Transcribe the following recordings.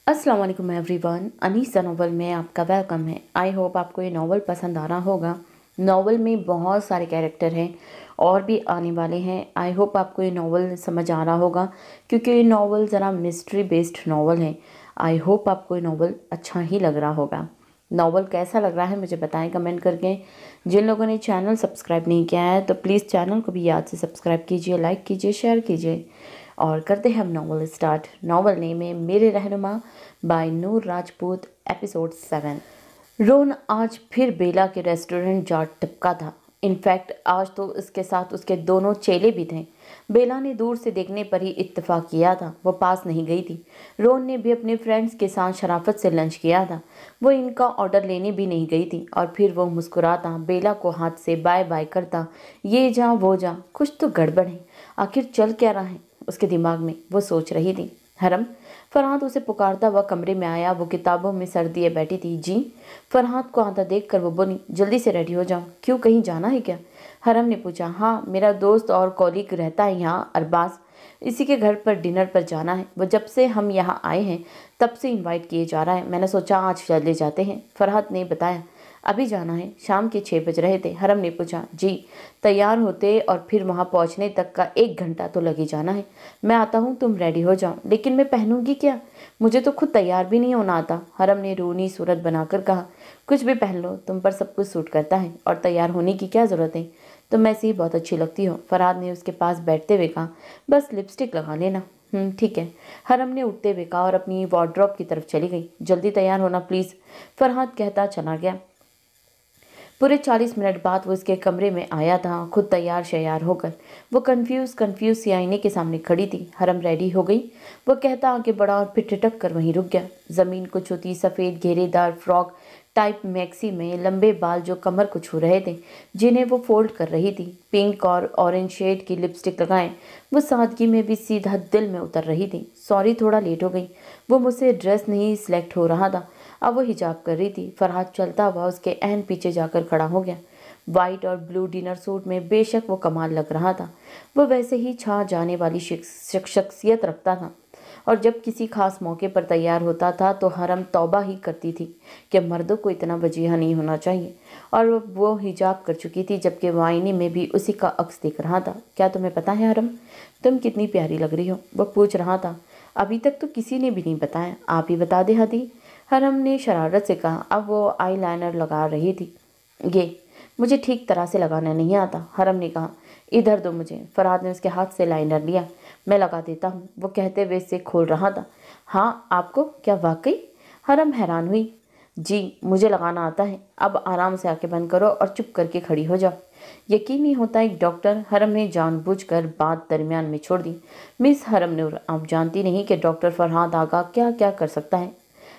अस्सलाम वालेकुम everyone, Anisa novel में आपका वेलकम है। आई होप आपको ये नॉवल पसंद आ रहा होगा। नॉवल में बहुत सारे कैरेक्टर हैं और भी आने वाले हैं। आई होप आपको ये नॉवल समझ आ रहा होगा क्योंकि ये नॉवल ज़रा मिस्ट्री बेस्ड नॉवल है। आई होप आपको ये नॉवल अच्छा ही लग रहा होगा। नॉवल कैसा लग रहा है मुझे बताएं कमेंट करके। जिन लोगों ने चैनल सब्सक्राइब नहीं किया है तो प्लीज़ चैनल को भी याद से सब्सक्राइब कीजिए, लाइक कीजिए, शेयर कीजिए। और करते हैं हम नॉवल स्टार्ट। नॉवल नेम है मेरे रहनुमा बाय नूर राजपूत, एपिसोड 7। रोन आज फिर बेला के रेस्टोरेंट जा टपका था। इनफैक्ट आज तो उसके साथ उसके दोनों चेले भी थे। बेला ने दूर से देखने पर ही इत्तेफाक किया था, वो पास नहीं गई थी। रोन ने भी अपने फ्रेंड्स के साथ शराफत से लंच किया था, वो इनका ऑर्डर लेने भी नहीं गई थी। और फिर वो मुस्कुराता बेला को हाथ से बाय बाय करता, ये जा वो जा, कुछ तो गड़बड़ है, आखिर चल क्या रहा है उसके दिमाग में, वो सोच रही थी। हरम, फरहाद उसे पुकारता हुआ कमरे में आया। वो किताबों में सर दिए बैठी थी। जी। फरहाद को आता देखकर वो बोली, जल्दी से रेडी हो जाओ। क्यों, कहीं जाना है क्या? हरम ने पूछा। हाँ, मेरा दोस्त और कॉलीग रहता है यहाँ, अरबाज, इसी के घर पर डिनर पर जाना है। वो जब से हम यहाँ आए हैं तब से इनवाइट किए जा रहा है, मैंने सोचा आज चले जाते हैं। फरहाद ने बताया। अभी जाना है? शाम के 6 बज रहे थे। हरम ने पूछा। जी। तैयार होते और फिर वहाँ पहुँचने तक का 1 घंटा तो लग ही जाना है। मैं आता हूँ, तुम रेडी हो जाओ। लेकिन मैं पहनूंगी क्या? मुझे तो खुद तैयार भी नहीं होना आता। हरम ने रोनी सूरत बनाकर कहा। कुछ भी पहन लो, तुम पर सब कुछ सूट करता है और तैयार होने की क्या ज़रूरत है, तुम ऐसे ही बहुत अच्छी लगती हो। फरहाद ने उसके पास बैठते हुए कहा। बस लिपस्टिक लगा लेना। ठीक है, हरम ने उठते हुए कहा और अपनी वार्डरोब की तरफ चली गई। जल्दी तैयार होना प्लीज़, फरहाद कहता चला गया। पूरे 40 मिनट बाद वो इसके कमरे में आया था, खुद तैयार शैयार होकर। वो कंफ्यूज सी आईने के सामने खड़ी थी। हरम रेडी हो गई, वो कहता आगे बढ़ा और फिर ठिठक कर वहीं रुक गया। ज़मीन को छूती सफ़ेद घेरेदार फ्रॉक टाइप मैक्सी में लंबे बाल जो कमर को छू रहे थे, जिन्हें वो फोल्ड कर रही थी। पिंक और ऑरेंज शेड की लिपस्टिक लगाएं, वो सादगी में भी सीधा दिल में उतर रही थी। सॉरी, थोड़ा लेट हो गई, वो मुझसे ड्रेस नहीं सिलेक्ट हो रहा था। अब वो हिजाब कर रही थी। फरहाद चलता हुआ उसके एहन पीछे जाकर खड़ा हो गया। वाइट और ब्लू डिनर सूट में बेशक वो कमाल लग रहा था। वो वैसे ही छा जाने वाली शख्सियत रखता था और जब किसी खास मौके पर तैयार होता था तो हरम तौबा ही करती थी कि मर्दों को इतना वजीहा नहीं होना चाहिए। और वो हिजाब कर चुकी थी जबकि वो आईने में भी उसी का अक्स दिख रहा था। क्या तुम्हें पता है हरम, तुम कितनी प्यारी लग रही हो? वो पूछ रहा था। अभी तक तो किसी ने भी नहीं बताया, आप ही बता दे हदी, हरम ने शरारत से कहा। अब वो आई लाइनर लगा रही थी। ये मुझे ठीक तरह से लगाना नहीं आता, हरम ने कहा। इधर दो मुझे। फरहाद ने उसके हाथ से लाइनर लिया। मैं लगा देता हूँ, वो कहते हुए इसे खोल रहा था। हाँ आपको? क्या वाकई? हरम हैरान हुई। जी, मुझे लगाना आता है। अब आराम से आंखें बंद करो और चुप करके खड़ी हो जाओ। यकीन नहीं होता एक डॉक्टर, हरम ने जानबूझकर बात दरमियान में छोड़ दी। मिस हरम नूर, आप जानती नहीं कि डॉक्टर फरहाद आगा क्या क्या कर सकता है।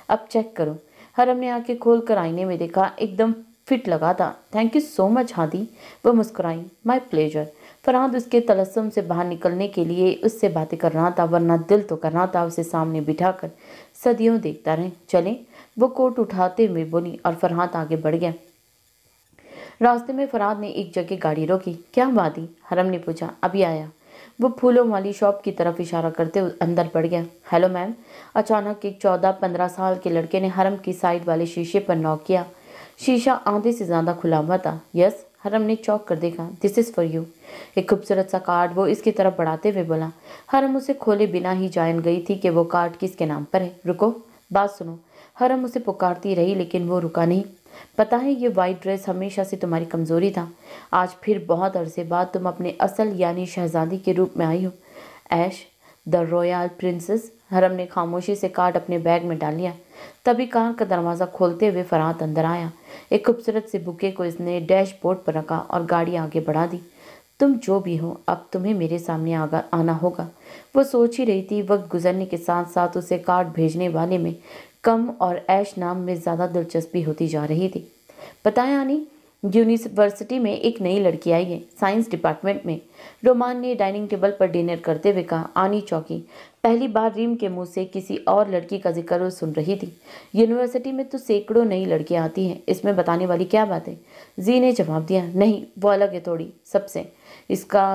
अब चेक करो। हरम ने आंखें खोल कर आईने में देखा, एकदम फिट लगा था। Thank you so much Hadi, वो मुस्कुराई। My pleasure. फरहाद उसके तलस्सुम से बाहर निकलने के लिए उससे बातें कर रहा था, वरना दिल तो कर रहा था उसे सामने बिठाकर सदियों देखता रहे। चले, वो कोट उठाते हुए बोली और फरहाद आगे बढ़ गया। रास्ते में फरहाद ने एक जगह गाड़ी रोकी। क्या वादी? हरम ने पूछा। अभी आया। वो फूलों वाली शॉप की तरफ इशारा करते अंदर बढ़ गया। Hello ma'am. अचानक एक 14-15 साल के लड़के ने हरम की साइड वाले शीशे पर नॉक किया। शीशा आधे से ज़्यादा खुला हुआ था। यस, हरम ने चौंक कर देखा। This is for you. एक खूबसूरत सा कार्ड वो इसकी तरफ बढ़ाते हुए बोला। हरम उसे खोले बिना ही जान गई थी कि वो कार्ड किसके नाम पर है। रुको, बात सुनो। हरम उसे पुकारती रही लेकिन वो रुका नहीं। पता है, ये वाइट ड्रेस हमेशा से तुम्हारी कमज़ोरी था। आज फिर बहुत अरसे बाद तुम अपने असल यानी शहजादी के रूप में आई हो। ऐश द रॉयल प्रिंसेस। हरम ने खामोशी से कार्ड अपने बैग में डाल लिया। तभी कार का दरवाज़ा खोलते हुए फरहाद अंदर आया। एक खूबसूरत से बुके को इसने डैशबोर्ड पर रखा और गाड़ी आगे बढ़ा दी। तुम जो भी हो, अब तुम्हें मेरे सामने आना होगा। वो सोच ही रही थी। वक्त गुजरने के साथ साथ उसे कार्ड भेजने वाले में कम और ऐश नाम में ज़्यादा दिलचस्पी होती जा रही थी। पता है आनी, यूनिवर्सिटी में एक नई लड़की आई है, साइंस डिपार्टमेंट में। रोमान ने डाइनिंग टेबल पर डिनर करते हुए कहा। आनी चौंकी। पहली बार रीम के मुंह से किसी और लड़की का जिक्र वो सुन रही थी। यूनिवर्सिटी में तो सैकड़ों नई लड़कियां आती हैं, इसमें बताने वाली क्या बात है? जी ने जवाब दिया। नहीं, वो अलग है थोड़ी सबसे। इसका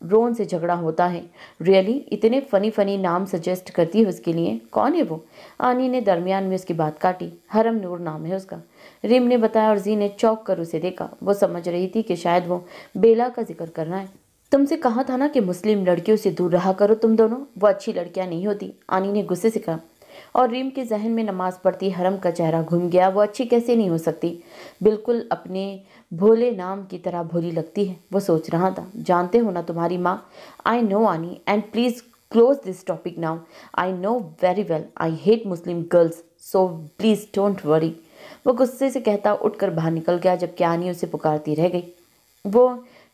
रोन से झगड़ा होता है। रियली? इतने फनी नाम सजेस्ट करती है उसके लिए। कौन है वो? आनी ने दरमियान में उसकी बात काटी। हरम नूर नाम है उसका, रिम ने बताया और जी ने चौंक कर उसे देखा। वो समझ रही थी कि शायद वो बेला का जिक्र कर रहा है। तुमसे कहा था ना कि मुस्लिम लड़कियों से दूर रहा करो तुम दोनों, वो अच्छी लड़कियां नहीं होती, आनी ने गुस्से से कहा। और रीम के जहन में नमाज पढ़ती हरम का चेहरा घूम गया। वो अच्छी कैसे नहीं हो सकती, बिल्कुल अपने भोले नाम की तरह भोली लगती है, वो सोच रहा था। जानते हो ना तुम्हारी माँ? आई नो आनी, and please close this topic now. I know very well I hate Muslim girls, so please don't worry. वो गुस्से से कहता उठकर बाहर निकल गया, जबकि आनी उसे पुकारती रह गई। वो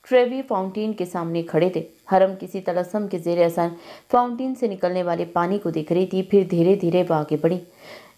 ट्रेवी फाउंटेन के सामने खड़े थे। हरम किसी तलस्सुम के जेर असर फाउंटेन से निकलने वाले पानी को देख रही थी। फिर धीरे धीरे वो आगे बढ़ी।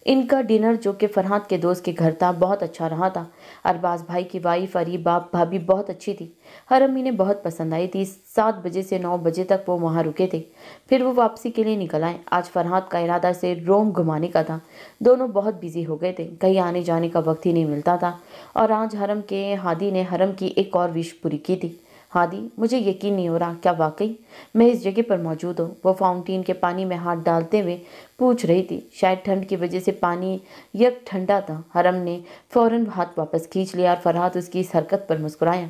इनका डिनर, जो कि फरहाद के दोस्त के घर था, बहुत अच्छा रहा था। अरबाज भाई की वाइफ अरीब भाभी बहुत अच्छी थी। हरम इन्हें बहुत पसंद आई थी। 7 बजे से 9 बजे तक वो वहाँ रुके थे। फिर वो वापसी के लिए निकल आए। आज फरहाद का इरादा से रोम घुमाने का था। दोनों बहुत बिजी हो गए थे, कहीं आने जाने का वक्त ही नहीं मिलता था। और आज हरम के हादी ने हरम की एक और विश पूरी की थी। हादी, मुझे यकीन नहीं हो रहा, क्या वाकई मैं इस जगह पर मौजूद हूँ? वो फाउंटेन के पानी में हाथ डालते हुए पूछ रही थी। शायद ठंड की वजह से पानी यक ठंडा था। हरम ने फौरन हाथ वापस खींच लिया और फरहाद उसकी इस हरकत पर मुस्कुराया।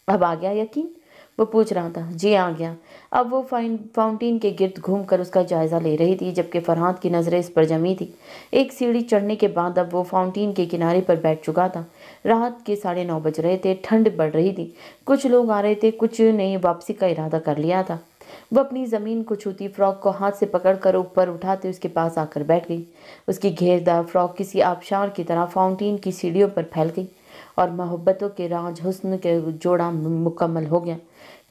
अब आ गया यकीन? वो पूछ रहा था। जी आ गया। अब वो फाउंटेन के गिर्द घूमकर उसका जायजा ले रही थी, जबकि फरहाद की नजरें इस पर जमी थी। एक सीढ़ी चढ़ने के बाद अब वो फाउंटेन के किनारे पर बैठ चुका था। रात के 9:30 बज रहे थे। ठंड बढ़ रही थी। कुछ लोग आ रहे थे, कुछ ने वापसी का इरादा कर लिया था। वो अपनी जमीन को छूती फ्रॉक को हाथ से पकड़कर ऊपर उठाते उसके पास आकर बैठ गई। उसकी घेरदार फ्रॉक किसी आबशार की तरह फाउंटेन की सीढ़ियों पर फैल गई और मोहब्बतों के राज हुस्न के जोड़ा मुकम्मल हो गया।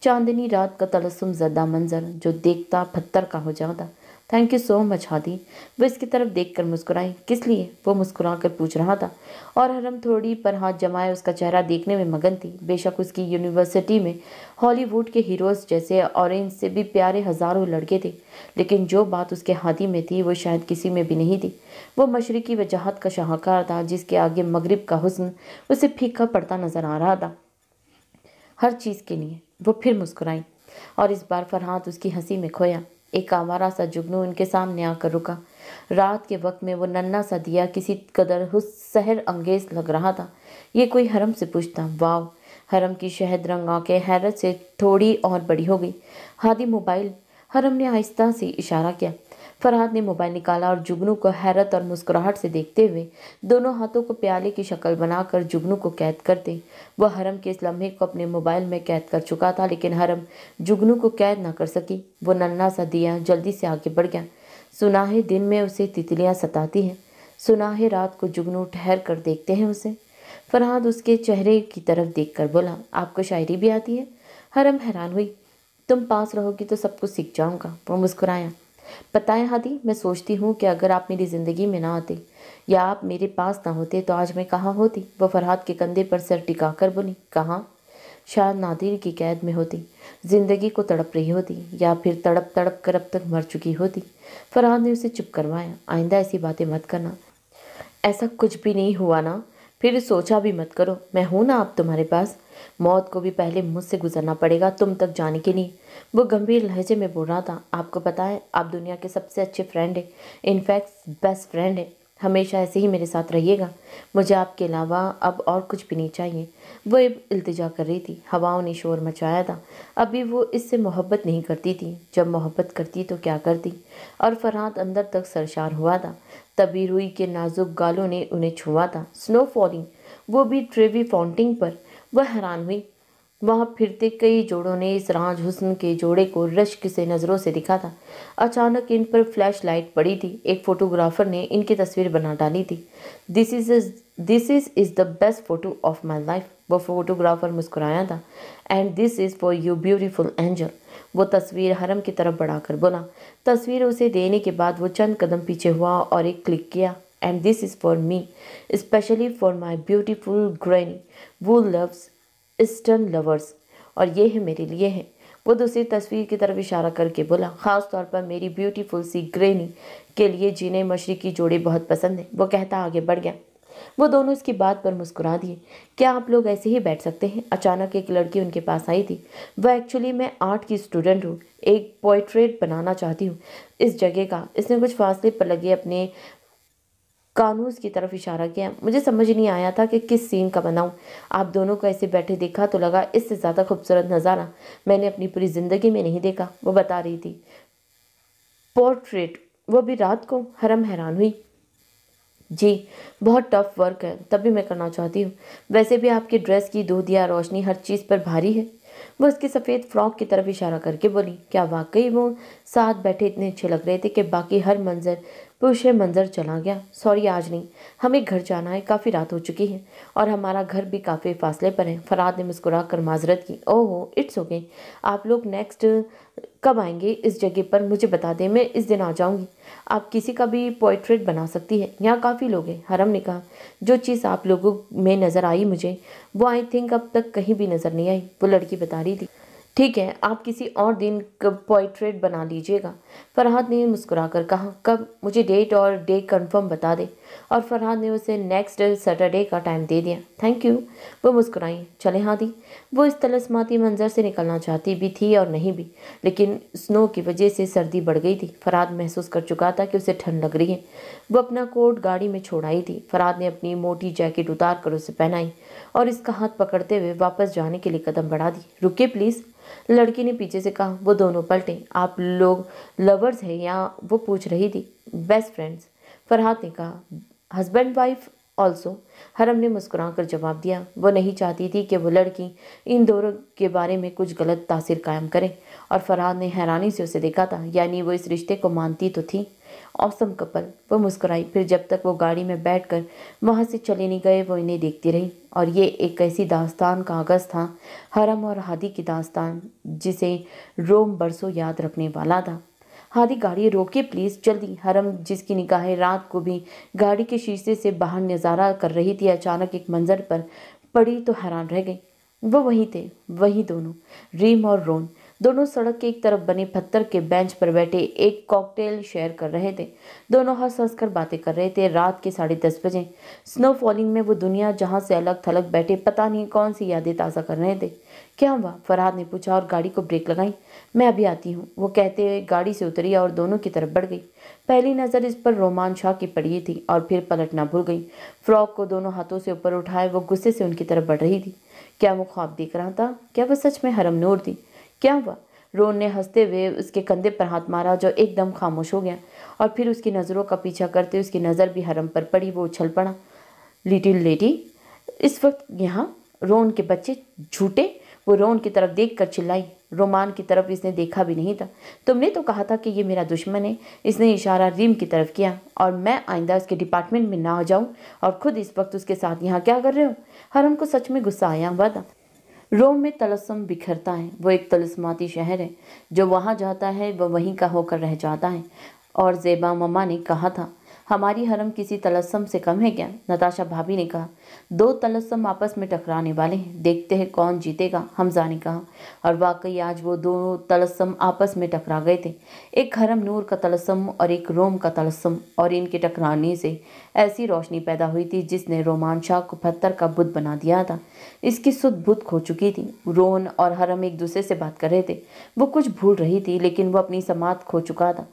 चांदनी रात का तलस्सुम ज़दा मंजर जो देखता पत्थर का हो जाता। Thank you so much Hadi. वो इसकी तरफ देखकर मुस्कुराई। किस लिए? वो मुस्कुराकर पूछ रहा था। और हरम थोड़ी पर हाथ जमाए उसका चेहरा देखने में मगन थी। बेशक उसकी यूनिवर्सिटी में हॉलीवुड के हीरोज़ जैसे ऑरेंज से भी प्यारे हज़ारों लड़के थे, लेकिन जो बात उसके हादी में थी वो शायद किसी में भी नहीं थी। वो मशरकी वजाहत का शाहकार था, जिसके आगे मगरिब का हुस्न उसे फीका पड़ता नजर आ रहा था। हर चीज़ के लिए वो फिर मुस्कुराई और इस बार फरहाद उसकी हंसी में खोया। एक आवारा सा जुगनू उनके सामने आकर रुका। रात के वक्त में वो नन्हा सा दिया किसी कदर सहर अंगेज लग रहा था। ये कोई हरम से पूछता। वाव! हरम की शहद रंग आंखें हैरत से थोड़ी और बड़ी हो गई। हादी मोबाइल, हरम ने आहिस्ता से इशारा किया। फरहाद ने मोबाइल निकाला और जुगनू को हैरत और मुस्कुराहट से देखते हुए दोनों हाथों को प्याले की शक्ल बनाकर जुगनू को कैद करते। वह हरम के इस लम्हे को अपने मोबाइल में कैद कर चुका था, लेकिन हरम जुगनू को कैद न कर सकी। वो नन्हा सा दिया जल्दी से आगे बढ़ गया। सुना है दिन में उसे तितलियां सताती हैं, सुना है रात को जुगनू ठहर कर देखते हैं उसे। फरहाद उसके चेहरे की तरफ देखकर बोला, आपको शायरी भी आती है? हरम हैरान हुई। तुम पास रहोगी तो सब कुछ सीख जाऊंगा। वो मुस्कुराया। पता है हादी, मैं सोचती हूँ कि अगर आप मेरी ज़िंदगी में ना आते या आप मेरे पास ना होते तो आज मैं कहाँ होती? वो फरहाद के कंधे पर सर टिकाकर बोली। कहाँ? शायद नादिर की कैद में होती, जिंदगी को तड़प रही होती, या फिर तड़प तड़प कर अब तक मर चुकी होती। फरहाद ने उसे चुप करवाया। आइंदा ऐसी बातें मत करना। ऐसा कुछ भी नहीं हुआ ना, फिर सोचा भी मत करो। मैं हूं ना आप तुम्हारे पास। मौत को भी पहले मुझसे गुजरना पड़ेगा तुम तक जाने के लिए। वो गंभीर लहजे में बोल रहा था। आपको पता है, आप दुनिया के सबसे अच्छे फ्रेंड हैं, इनफैक्ट बेस्ट फ्रेंड है। हमेशा ऐसे ही मेरे साथ रहिएगा। मुझे आपके अलावा अब और कुछ भी नहीं चाहिए। वो इल्तिजा कर रही थी। हवाओं ने शोर मचाया था। अभी वो इससे मोहब्बत नहीं करती थी। जब मोहब्बत करती तो क्या करती? और फरहाद अंदर तक सरशार हुआ था। तभी रुई के नाजुक गालों ने उन्हें छुआ था। स्नो फॉलिंग, वो भी ट्रेवी फाउंटेन पर। वह हैरान हुई। वहाँ फिरते कई जोड़ों ने इस राज हुस्न के जोड़े को रश्क से नज़रों से दिखा था। अचानक इन पर फ्लैश लाइट पड़ी थी। एक फोटोग्राफर ने इनकी तस्वीर बना डाली थी। This is the best photo of my life. वो फोटोग्राफर मुस्कुराया था। And this is for you beautiful angel. वो तस्वीर हरम की तरफ बढ़ाकर बोला। तस्वीर उसे देने के बाद वो चंद कदम पीछे हुआ और एक क्लिक किया। And this is for me, specially for my beautiful granny वो लव्स ईस्टर्न लवर्स। और ये है मेरे लिए है। वो दूसरी तस्वीर की तरफ इशारा करके बोला। ख़ास तौर पर मेरी ब्यूटीफुल सी ग्रैनी के लिए जिन्हें मशरकी जोड़े बहुत पसंद है। वो कहता आगे बढ़ गया। वो दोनों इसकी बात पर मुस्कुरा दिए। क्या आप लोग ऐसे ही बैठ सकते हैं? अचानक एक लड़की उनके पास आई थी। वह एक्चुअली मैं आर्ट की स्टूडेंट हूँ, एक पोर्ट्रेट बनाना चाहती हूँ इस जगह का। इसने कुछ फासले पर लगे अपने कानूस की तरफ इशारा किया। मुझे समझ नहीं आया था कि किस सीन का बनाऊं। आप दोनों को ऐसे बैठे देखा तो लगा इससे ज़्यादा खूबसूरत नज़ारा मैंने अपनी पूरी ज़िंदगी में नहीं देखा, वो बता रही थी। पोर्ट्रेट, वो भी रात को? हरम हैरान हुई। जी, बहुत टफ वर्क है, तभी मैं करना चाहती हूँ। वैसे भी आपकी ड्रेस की दूधिया रोशनी हर चीज़ पर भारी है। वो उसकी सफ़ेद फ्रॉक की तरफ इशारा करके बोली। क्या वाकई वो साथ बैठे इतने अच्छे लग रहे थे कि बाकी हर मंजर पूरे मंजर चला गया? सॉरी, आज नहीं, हमें घर जाना है, काफ़ी रात हो चुकी है और हमारा घर भी काफ़ी फासले पर है। फरहाद ने मुस्कुरा कर माजरत की। ओह, इट्स ओके। आप लोग नेक्स्ट कब आएंगे इस जगह पर मुझे बता दें, मैं इस दिन आ जाऊंगी। आप किसी का भी पोर्ट्रेट बना सकती है, यहाँ काफ़ी लोग हैं। हरम ने कहा। जो चीज़ आप लोगों में नज़र आई मुझे, वो आई थिंक अब तक कहीं भी नज़र नहीं आई, वो लड़की बता रही थी। ठीक है, आप किसी और दिन पोर्ट्रेट बना लीजिएगा। फरहाद ने मुस्कुराकर कहा। कब? मुझे डेट और डे कंफर्म बता दे। और फरहाद ने उसे नेक्स्ट सैटरडे का टाइम दे दिया। थैंक यू, वो मुस्कुराई। चले हादी। वो इस तलस्माती मंजर से निकलना चाहती भी थी और नहीं भी, लेकिन स्नो की वजह से सर्दी बढ़ गई थी। फरहाद महसूस कर चुका था कि उसे ठंड लग रही है। वो अपना कोट गाड़ी में छोड़ आई थी। फरहाद ने अपनी मोटी जैकेट उतार कर उसे पहनाई और इसका हाथ पकड़ते हुए वापस जाने के लिए कदम बढ़ा दी। रुकिए प्लीज़, लड़की ने पीछे से कहा। वो दोनों पलटे। आप लोग लवर्स हैं या? वो पूछ रही थी। बेस्ट फ्रेंड्स, फरहाद ने कहा। हस्बैंड वाइफ ऑल्सो, हरम ने मुस्कुराकर जवाब दिया। वो नहीं चाहती थी कि वो लड़की इन दोनों के बारे में कुछ गलत तासीर कायम करे और फरहाद ने हैरानी से उसे देखा था, यानी वो इस रिश्ते को मानती तो थी। औसम कपल, वो मुस्कुराई। फिर जब तक वो गाड़ी में बैठकर वहाँ से चले नहीं गए वो इन्हें देखती रही। और ये एक ऐसी दास्तान का आगाज़ था, हरम और हादी की दास्तान, जिसे रोम बरसों याद रखने वाला था। हादी, गाड़ी रोकिए प्लीज़, जल्दी। हरम, जिसकी निगाहें रात को भी गाड़ी के शीशे से बाहर नज़ारा कर रही थी, अचानक एक मंजर पर पड़ी तो हैरान रह गई। वो वहीं थे, वही दोनों, रीम और रोन। दोनों सड़क के एक तरफ बने पत्थर के बेंच पर बैठे एक कॉकटेल शेयर कर रहे थे। दोनों हंस हंस कर बातें कर रहे थे। रात के 10:30 बजे स्नो फॉलिंग में वो दुनिया जहाँ से अलग थलग बैठे पता नहीं कौन सी यादें ताज़ा कर रहे थे। क्या हुआ? फरहाद ने पूछा और गाड़ी को ब्रेक लगाई। मैं अभी आती हूँ, वो कहते हुए गाड़ी से उतरी और दोनों की तरफ बढ़ गई। पहली नज़र इस पर रोमान शाह की पड़ी थी और फिर पलटना भूल गई। फ्रॉक को दोनों हाथों से ऊपर उठाए वो गुस्से से उनकी तरफ बढ़ रही थी। क्या वो ख्वाब देख रहा था? क्या वो सच में हरम नूर थी? क्या हुआ? रोन ने हंसते हुए उसके कंधे पर हाथ मारा, जो एकदम खामोश हो गया और फिर उसकी नज़रों का पीछा करते उसकी नज़र भी हरम पर पड़ी। वो उछल पड़ा। लिटिल लेडी इस वक्त यहाँ? रोन के बच्चे झूठे! वो रोन की तरफ देख कर चिल्लाई। रोमान की तरफ इसने देखा भी नहीं था। तुमने तो कहा था कि ये मेरा दुश्मन है। इसने इशारा रिम की तरफ किया। और मैं आइंदा उसके डिपार्टमेंट में ना जाऊं और खुद इस वक्त उसके साथ यहाँ क्या कर रहे हो? हरम को सच में गुस्सा आया हुआ था। रोम में तलस्सम बिखरता है। वो एक तलस्माती शहर है, जो वहाँ जाता है वह वहीं का होकर रह जाता है। और ज़ेबा मम्मा ने कहा था, हमारी हरम किसी तलस्सम से कम है क्या? नताशा भाभी ने कहा। दो तलस्सम आपस में टकराने वाले हैं, देखते हैं कौन जीतेगा, हमजा ने कहा। और वाकई आज वो दो तलस्सम आपस में टकरा गए थे, एक हरम नूर का तलस्सम और एक रोम का तलस्सम। और इनके टकराने से ऐसी रोशनी पैदा हुई थी जिसने रोमान शाह को पत्थर का बुत बना दिया था। इसकी सुध बुत खो चुकी थी। रोन और हरम एक दूसरे से बात कर रहे थे। वो कुछ भूल रही थी, लेकिन वो अपनी समात खो चुका था।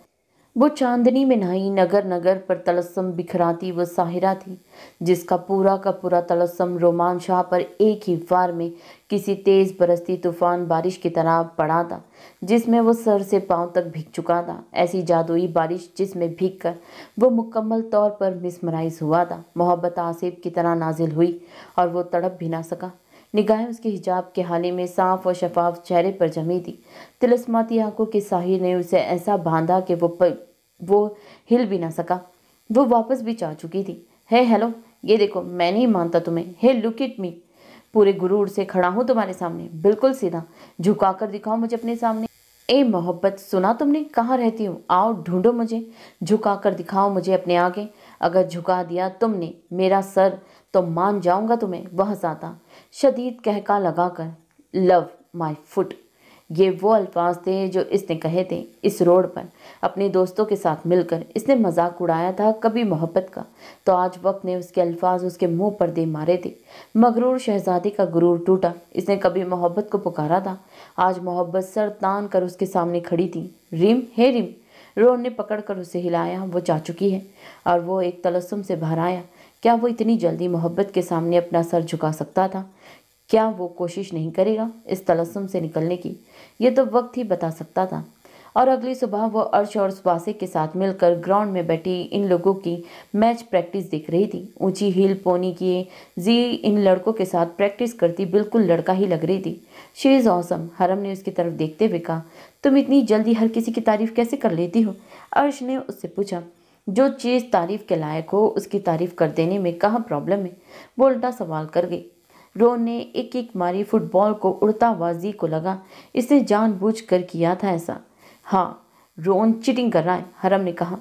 वो चांदनी में नहाई नगर नगर पर तलस्सम बिखराती वो साहिरा थी, जिसका पूरा का पूरा तलस्सम रोमान शाह पर एक ही वार में किसी तेज बरसती तूफान बारिश की तरह पड़ा था, जिसमें वो सर से पांव तक भीग चुका था। ऐसी जादुई बारिश जिसमें भीग कर वो मुकम्मल तौर पर मिसमराइज हुआ था। मोहब्बत आसिफ की तरह नाजिल हुई और वो तड़प भी ना सका। निगाहें उसके हिजाब के हाले में साफ और शफाफ चेहरे पर जमी थी। तिलस्माती आंखों के साहिर ने उसे ऐसा बांधा कि वो हिल भी ना सका। वो वापस भी जा चुकी थी। हे हेलो, ये देखो, मैं नहीं मानता तुम्हें। हे लुक इट मी, पूरे गुरूर से खड़ा हूँ तुम्हारे सामने, बिल्कुल सीधा। झुकाकर दिखाओ मुझे अपने सामने। ए मोहब्बत, सुना तुमने? कहाँ रहती हूँ? आओ ढूंढो मुझे। झुकाकर दिखाओ मुझे अपने आगे। अगर झुका दिया तुमने मेरा सर तो मान जाऊंगा तुम्हें। वह हंसा था, शदीद कहका लगाकर। लव माई फुट, ये वो अल्फाज थे जो इसने कहे थे इस रोड पर अपने दोस्तों के साथ मिलकर। इसने मजाक उड़ाया था कभी मोहब्बत का, तो आज वक्त ने उसके अल्फाज उसके मुंह पर दे मारे थे। मगरूर शहजादी का गुरूर टूटा। इसने कभी मोहब्बत को पुकारा था, आज मोहब्बत सर तान कर उसके सामने खड़ी थी। रिम, हे रिम, रोहन ने पकड़कर उसे हिलाया। वो जा चुकी है। और वो एक तलस्सुम से बाहर आया। क्या वो इतनी जल्दी मोहब्बत के सामने अपना सर झुका सकता था? क्या वो कोशिश नहीं करेगा इस तलस्सुम से निकलने की? ये तो वक्त ही बता सकता था। और अगली सुबह वो अर्श और वासे के साथ मिलकर ग्राउंड में बैठी इन लोगों की मैच प्रैक्टिस देख रही थी। ऊंची हील पोनी किए जी इन लड़कों के साथ प्रैक्टिस करती बिल्कुल लड़का ही लग रही थी। शी इज़ ऑसम, हरम ने उसकी तरफ देखते हुए कहा। तुम इतनी जल्दी हर किसी की तारीफ कैसे कर लेती हो? अर्श ने उससे पूछा। जो चीज़ तारीफ के लायक हो उसकी तारीफ कर देने में कहाँ प्रॉब्लम है? वो उल्टा सवाल कर गई। रोन ने एक एक मारी फुटबॉल को उड़ता हुआ जी को लगा। इसने जानबूझकर किया था ऐसा। हाँ, रोन चीटिंग कर रहा है, हरम ने कहा।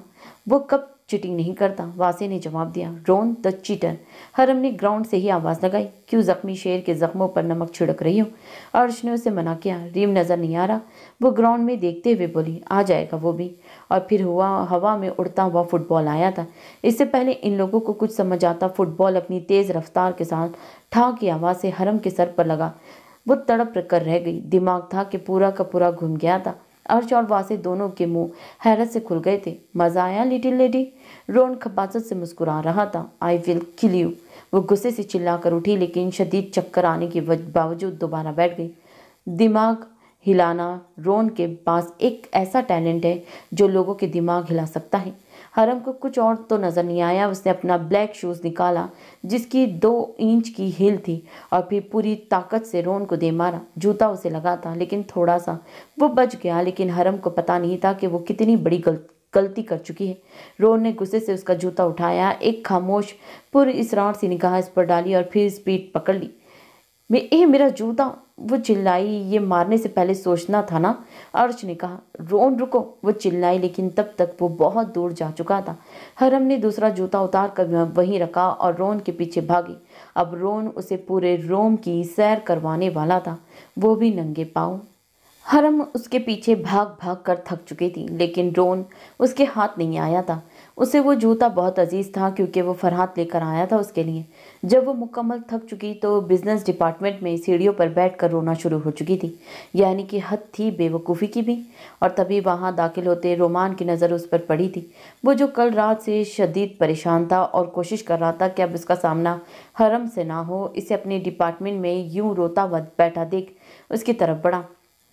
वो कब चीटिंग नहीं करता, वासे ने जवाब दिया। रोन द चीटर। हरम ने ग्राउंड से ही आवाज़ लगाई। क्यों जख्मी शेर के जख्मों पर नमक छिड़क रही हो? अर्श ने उसे मना किया। रीम नज़र नहीं आ रहा? वो ग्राउंड में देखते हुए बोली। आ जाएगा वो भी। और फिर हवा में उड़ता हुआ फुटबॉल आया था। इससे पहले इन लोगों को कुछ समझ आता, फुटबॉल अपनी तेज़ रफ्तार के साथ ठा की आवाज़ से हरम के सर पर लगा। वो तड़प कर रह गई। दिमाग था कि पूरा का पूरा घूम गया था। अर्श और वासे दोनों के मुंह हैरत से खुल गए थे। मजा आया लिटिल लेडी? रोन खबासत से मुस्कुरा रहा था। I will kill you. वो गुस्से से चिल्लाकर उठी, लेकिन शदीद चक्कर आने के बावजूद दोबारा बैठ गई। दिमाग हिलाना रोन के पास एक ऐसा टैलेंट है जो लोगों के दिमाग हिला सकता है। हरम को कुछ और तो नज़र नहीं आया। उसने अपना ब्लैक शूज़ निकाला जिसकी 2 इंच की हील थी और फिर पूरी ताकत से रोन को दे मारा। जूता उसे लगा था, लेकिन थोड़ा सा वो बच गया। लेकिन हरम को पता नहीं था कि वो कितनी बड़ी गलती कर चुकी है। रोन ने गुस्से से उसका जूता उठाया, एक खामोश पुर इसरार सी निगाह इस पर डाली और फिर स्पीड पकड़ ली। मेरा जूता, वो चिल्लाई। ये मारने से पहले सोचना था ना, अर्श ने कहा। रोन रुको, वो चिल्लाई, लेकिन तब तक वो बहुत दूर जा चुका था। हरम ने दूसरा जूता उतार कर वहीं रखा और रोन के पीछे भागी। अब रोन उसे पूरे रोम की सैर करवाने वाला था, वो भी नंगे पाँव। हरम उसके पीछे भाग भाग कर थक चुकी थी, लेकिन रोन उसके हाथ नहीं आया था। उसे वो जूता बहुत अजीज था क्योंकि वो फरहात लेकर आया था उसके लिए। जब वो मुकम्मल थक चुकी तो बिजनेस डिपार्टमेंट में सीढ़ियों पर बैठकर रोना शुरू हो चुकी थी, यानी कि हद थी बेवकूफ़ी की भी। और तभी वहाँ दाखिल होते रोमान की नज़र उस पर पड़ी थी। वो जो कल रात से शदीद परेशान था और कोशिश कर रहा था कि अब उसका सामना हरम से ना हो। इसे अपने डिपार्टमेंट में यूं रोता हुआ बैठा देख उसकी तरफ बढ़ा।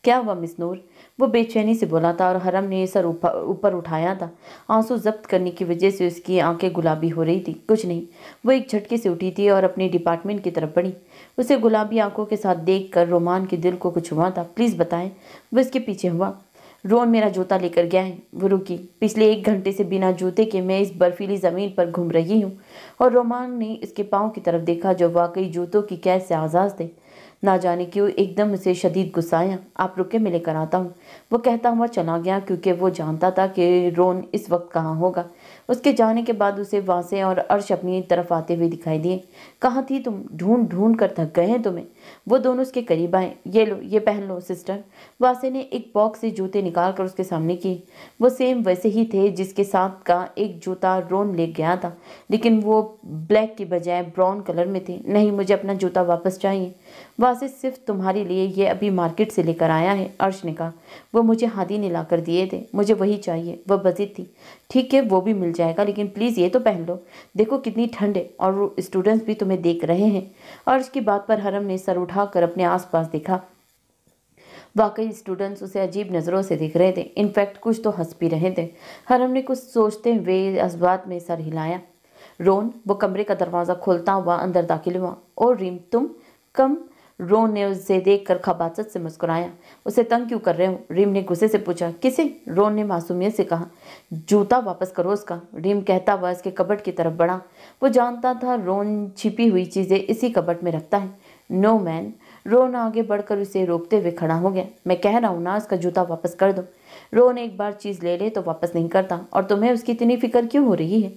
क्या हुआ मिस नूर? वो बेचैनी से बोला था और हरम ने सर ऊपर उठाया था। आंसू जब्त करने की वजह से उसकी आंखें गुलाबी हो रही थी। कुछ नहीं। वो एक झटके से उठी थी और अपने डिपार्टमेंट की तरफ बढ़ी। उसे गुलाबी आंखों के साथ देखकर रोमान के दिल को कुछ हुआ था। प्लीज़ बताएं। वो इसके पीछे हुआ। रोन मेरा जूता लेकर गया है। वो रुकी। पिछले 1 घंटे से बिना जूते के मैं इस बर्फीली ज़मीन पर घूम रही हूँ। और रोमान ने इसके पाँव की तरफ देखा जो वाकई जूतों की कैद से आज़ाद थे। ना जाने क्यों एकदम उसे शदीद गुस्सा आया। आप रुके, मैं लेकर आता हूँ। वो कहता हुआ चला गया क्योंकि वो जानता था कि रोन इस वक्त कहाँ होगा। उसके जाने के बाद उसे वासे और अर्श अपनी तरफ आते हुए दिखाई दिए। कहाँ थी तुम? ढूंढ ढूंढ कर थक गए हैं तुम्हें। वो दोनों उसके करीब आए। ये लो, ये पहन लो सिस्टर। वासे ने एक बॉक्स से जूते निकाल कर उसके सामने किए। वो सेम वैसे ही थे जिसके साथ का एक जूता रोन ले गया था, लेकिन वो ब्लैक की बजाय ब्राउन कलर में थे। नहीं, मुझे अपना जूता वापस चाहिए। वासे सिर्फ तुम्हारे लिए ये अभी मार्केट से लेकर आया है, अर्श ने कहा। वो मुझे हादी ने लाकर दिए थे। मुझे वही चाहिए। वह बजित थी। ठीक है, वो भी मिल जाएगा, लेकिन प्लीज़ ये तो पहन लो। देखो कितनी ठंड है और स्टूडेंट्स भी तुम्हें देख रहे हैं। अर्श की बात पर हरम ने सर उठाकर अपने आसपास देखा। वाकई स्टूडेंट्स उसे अजीब नज़रों से देख रहे थे। इनफैक्ट कुछ तो हंस भी रहे थे। हरम ने कुछ सोचते हुए इस बात में सर हिलाया। रोन, वो कमरे का दरवाज़ा खोलता हुआ अंदर दाखिल हुआ। और रिम, तुम कम। रोन ने उसे देखकर खबासत से मुस्कुराया। उसे तंग क्यों कर रहे हो? रिम ने गुस्से से पूछा। किसे? रोन ने मासूमियत से कहा। जूता वापस करो उसका, रिम कहता हुआ इसके कबर्ड की तरफ बढ़ा। वो जानता था रोन छिपी हुई चीज़ें इसी कबर्ड में रखता है। No man. रोन आगे बढ़कर उसे रोकते हुए खड़ा हो गया। मैं कह रहा हूँ ना, उसका जूता वापस कर दो। रोन एक बार चीज़ ले ले तो वापस नहीं करता, और तुम्हें उसकी इतनी फिक्र क्यों हो रही है?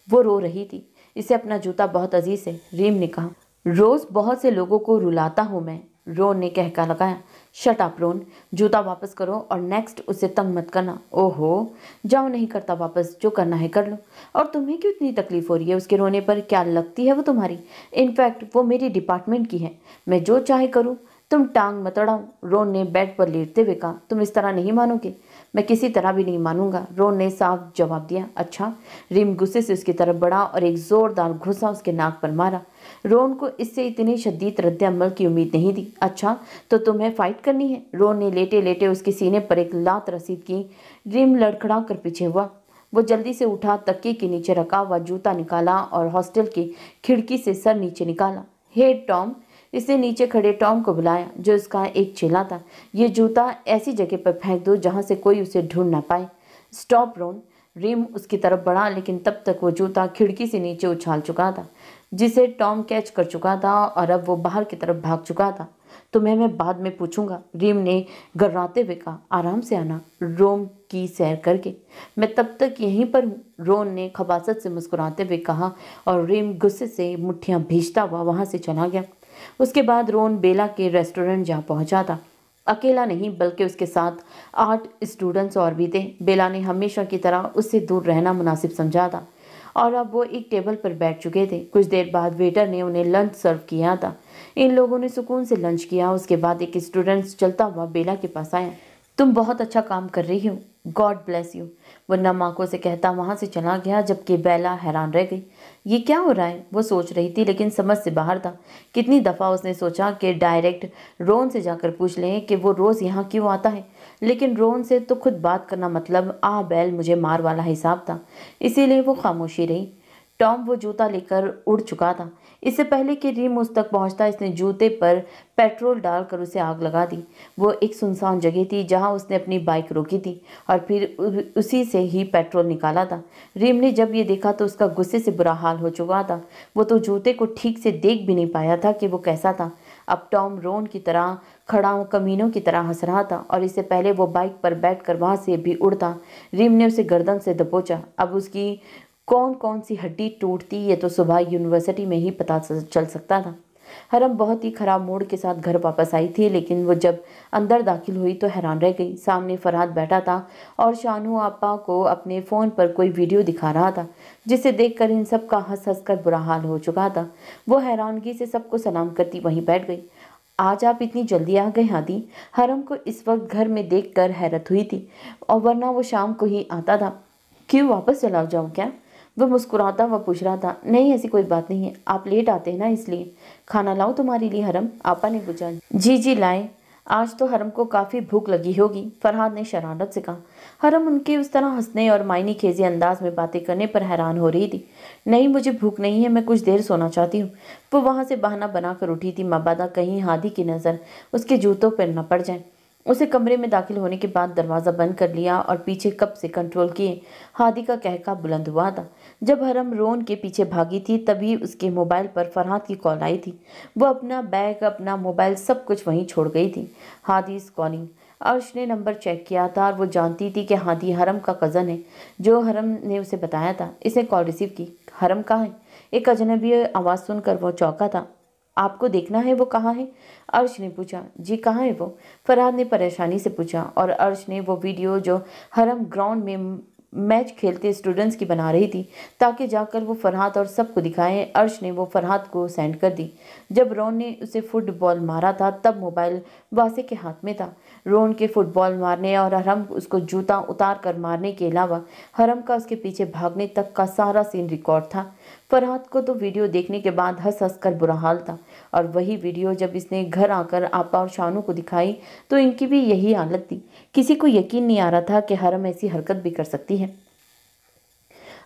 वो रो रही थी। इसे अपना जूता बहुत अजीज है, रीम ने कहा। रोज़ बहुत से लोगों को रुलाता हूँ मैं, रोन ने कहका लगाया। शट अप रोन, जूता वापस करो और नेक्स्ट उसे तंग मत करना। ओहो, जाओ, नहीं करता वापस, जो करना है कर लो। और तुम्हें क्यों इतनी तकलीफ हो रही है उसके रोने पर? क्या लगती है वो तुम्हारी? इनफैक्ट वो मेरी डिपार्टमेंट की है, मैं जो चाहे करूँ। तुम टांग मत अड़ाओ, रोन ने बेड पर लेटते हुए कहा। तुम इस तरह नहीं मानोगे? मैं किसी तरह भी नहीं मानूंगा, रोन ने साफ जवाब दिया। अच्छा। रिम गुस्से से उसकी तरफ बढ़ा और एक जोरदार घुसा उसके नाक पर मारा। रोन को इससे इतनी शदीद रद्द-ए-अमल की उम्मीद नहीं थी। अच्छा, तो तुम्हें फाइट करनी है? रोन ने लेटे लेटे उसके सीने पर एक लात रसीद की। रिम लड़खड़ा कर पीछे हुआ। वो जल्दी से उठा, तकिए के नीचे रखा हुआ जूता निकाला और हॉस्टल की खिड़की से सर नीचे निकाला। हे टॉम, इसने नीचे खड़े टॉम को बुलाया, जो इसका एक चेला था। ये जूता ऐसी जगह पर फेंक दो जहां से कोई उसे ढूंढ ना पाए। स्टॉप रोन। रिम उसकी तरफ बढ़ा, लेकिन तब तक वो जूता खिड़की से नीचे उछाल चुका था, जिसे टॉम कैच कर चुका था और अब वो बाहर की तरफ भाग चुका था। तुम्हें मैं बाद में पूछूंगा, रिम ने गर्राते हुए कहा। आराम से आना, रोम की सैर करके। मैं तब तक यहीं पर हूँ, रोन ने खबासत से मुस्कुराते हुए कहा और रिम गुस्से से मुट्ठियां भींचता हुआ वहां से चला गया। उसके बाद रोन बेला के रेस्टोरेंट जा पहुंचा था। अकेला नहीं, बल्कि उसके साथ 8 स्टूडेंट्स और भी थे। बेला ने हमेशा की तरह उससे दूर रहना मुनासिब समझा था और अब वो एक टेबल पर बैठ चुके थे। कुछ देर बाद वेटर ने उन्हें लंच सर्व किया था। इन लोगों ने सुकून से लंच किया। उसके बाद एक स्टूडेंट चलता हुआ बेला के पास आया। तुम बहुत अच्छा काम कर रही हो, गॉड ब्लेस यू, वो नम आंखों से कहता वहां से चला गया, जबकि बेला हैरान रह गई। ये क्या हो रहा है? वो सोच रही थी, लेकिन समझ से बाहर था। कितनी दफ़ा उसने सोचा कि डायरेक्ट रोन से जाकर पूछ लें कि वो रोज़ यहाँ क्यों आता है, लेकिन रोन से तो खुद बात करना मतलब आ बैल मुझे मार वाला हिसाब था, इसीलिए वो खामोशी रही। टॉम वो जूता लेकर उड़ चुका था। इससे पहले कि रिम उस तक पहुंचता, इसने जूते पर पेट्रोल डालकर उसे आग लगा दी। वो एक सुनसान जगह थी जहां उसने अपनी बाइक रोकी थी और फिर उसी से ही पेट्रोल निकाला था। रिम ने जब ये देखा तो उसका गुस्से से बुरा हाल हो चुका था। वो तो जूते को ठीक से देख भी नहीं पाया था कि वो कैसा था। अब टॉम रोन की तरह खड़ा कमीनों की तरह हंस रहा था और इससे पहले वो बाइक पर बैठकर वहां से भी उड़ता। रिम ने उसे गर्दन से दबोचा। अब उसकी कौन कौन सी हड्डी टूटती, ये तो सुबह यूनिवर्सिटी में ही पता चल सकता था। हरम बहुत ही खराब मूड के साथ घर वापस आई थी, लेकिन वो जब अंदर दाखिल हुई तो हैरान रह गई। सामने फरहाद बैठा था और शानू आपा को अपने फ़ोन पर कोई वीडियो दिखा रहा था, जिसे देखकर इन सब का हंस हंस कर बुरा हाल हो चुका था। वो हैरानगी से सबको सलाम करती वहीं बैठ गई। आज आप इतनी जल्दी आ गए हादी? हरम को इस वक्त घर में देखकर हैरत हुई थी, और वरना वो शाम को ही आता था। क्यों, वापस चला जाऊँ क्या? वो मुस्कुराता हुआ पूछ रहा था। नहीं, ऐसी कोई बात नहीं है, आप लेट आते हैं ना इसलिए। खाना लाऊं तुम्हारे लिए हरम? आपा ने पूछा। जी जी लाए। आज तो हरम को काफ़ी भूख लगी होगी, फरहाद ने शरारत से कहा। हरम उनके उस तरह हंसने और मायनी खेजी अंदाज में बातें करने पर हैरान हो रही थी। नहीं, मुझे भूख नहीं है, मैं कुछ देर सोना चाहती हूँ। वो वहाँ से बहाना बनाकर उठी थी, मबादा कहीं हादी की नज़र उसके जूतों पर न पड़ जाए। उसे कमरे में दाखिल होने के बाद दरवाज़ा बंद कर लिया और पीछे कब से कंट्रोल किए हादी का कहका बुलंद हुआ था। जब हरम रोन के पीछे भागी थी तभी उसके मोबाइल पर फरहाद की कॉल आई थी। वो अपना बैग, अपना मोबाइल, सब कुछ वहीं छोड़ गई थी। Hadi is calling. अर्श ने नंबर चेक किया था और वो जानती थी कि हादी हरम का कज़न है, जो हरम ने उसे बताया था। इसने कॉल रिसीव की। हरम कहाँ है? एक अजनबी आवाज़ सुनकर वो चौंका था। आपको देखना है वो कहाँ है? अर्श ने पूछा। जी कहाँ है वो? फरहाद ने परेशानी से पूछा और अर्श ने वो वीडियो जो हरम ग्राउंड में मैच खेलते स्टूडेंट्स की बना रही थी ताकि जाकर वो फरहाद और सबको दिखाएं, अर्श ने वो फरहाद को सेंड कर दी। जब रोन ने उसे फुटबॉल मारा था तब मोबाइल वासे के हाथ में था। रोन के फुटबॉल मारने और हरम उसको जूता उतार कर मारने के अलावा हरम का उसके पीछे भागने तक का सारा सीन रिकॉर्ड था। फरहाद को तो वीडियो देखने के बाद हंस हंस कर बुरा हाल था, और वही वीडियो जब इसने घर आकर आपा और शानू को दिखाई तो इनकी भी यही हालत थी। किसी को यकीन नहीं आ रहा था कि हरम ऐसी हरकत भी कर सकती है।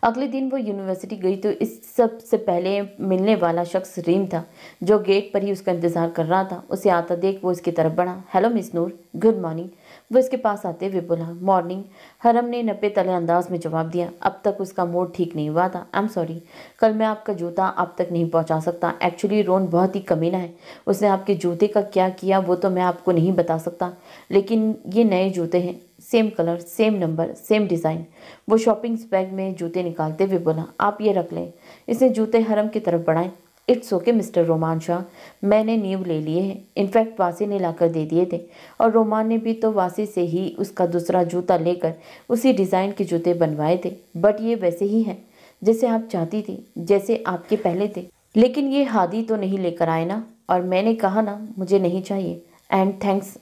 अगले दिन वो यूनिवर्सिटी गई तो इस सब से पहले मिलने वाला शख्स रीम था, जो गेट पर ही उसका इंतजार कर रहा था। उसे आता देख वो इसकी तरफ बढ़ा। हेलो मिस नूर, गुड मॉर्निंग, वो इसके पास आते हुए बोला। मॉर्निंग, हरम ने नपे तले अंदाज में जवाब दिया। अब तक उसका मूड ठीक नहीं हुआ था। आई एम सॉरी, कल मैं आपका जूता आप तक नहीं पहुंचा सकता। एक्चुअली रोन बहुत ही कमीना है, उसने आपके जूते का क्या किया वो तो मैं आपको नहीं बता सकता, लेकिन ये नए जूते हैं, same colour, same number, same design. वो शॉपिंग बैग में जूते निकालते हुए बोला। आप ये रख लें। इसने जूते हरम की तरफ बढ़ाए। It's okay mister Roman Shah, मैंने नींव ले लिए हैं। इनफैक्ट वासी ने लाकर दे दिए थे, और रोमान ने भी तो वासी से ही उसका दूसरा जूता लेकर उसी डिज़ाइन के जूते बनवाए थे। बट ये वैसे ही है जैसे आप चाहती थी, जैसे आपके पहले थे। लेकिन ये हादी तो नहीं लेकर आए ना। और मैंने कहा ना मुझे नहीं चाहिए। एंड थैंक्स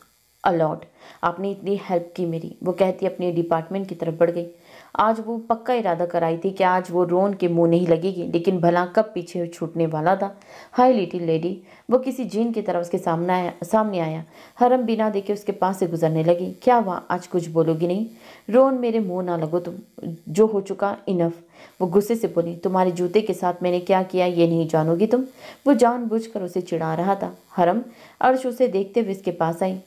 अलॉट, आपने इतनी हेल्प की मेरी, वो कहती अपने डिपार्टमेंट की तरफ बढ़ गई। आज वो पक्का इरादा कर आई थी कि आज वो रोन के मुंह नहीं लगेगी, लेकिन भला कब पीछे छूटने वाला था। हाय लिटिल लेडी, वो किसी जीन की तरह उसके सामने आया। हरम बिना देखे उसके पास से गुजरने लगी। क्या हुआ, आज कुछ बोलोगी नहीं? रोन, मेरे मुंह ना लगो तुम, जो हो चुका इनफ। वो गुस्से से बोली, तुम्हारे जूते के साथ मैंने क्या किया ये नहीं जानोगी तुम। वो जानबूझकर उसे चिढ़ा रहा था। हरम, अर्श उसे देखते हुए इसके पास आई।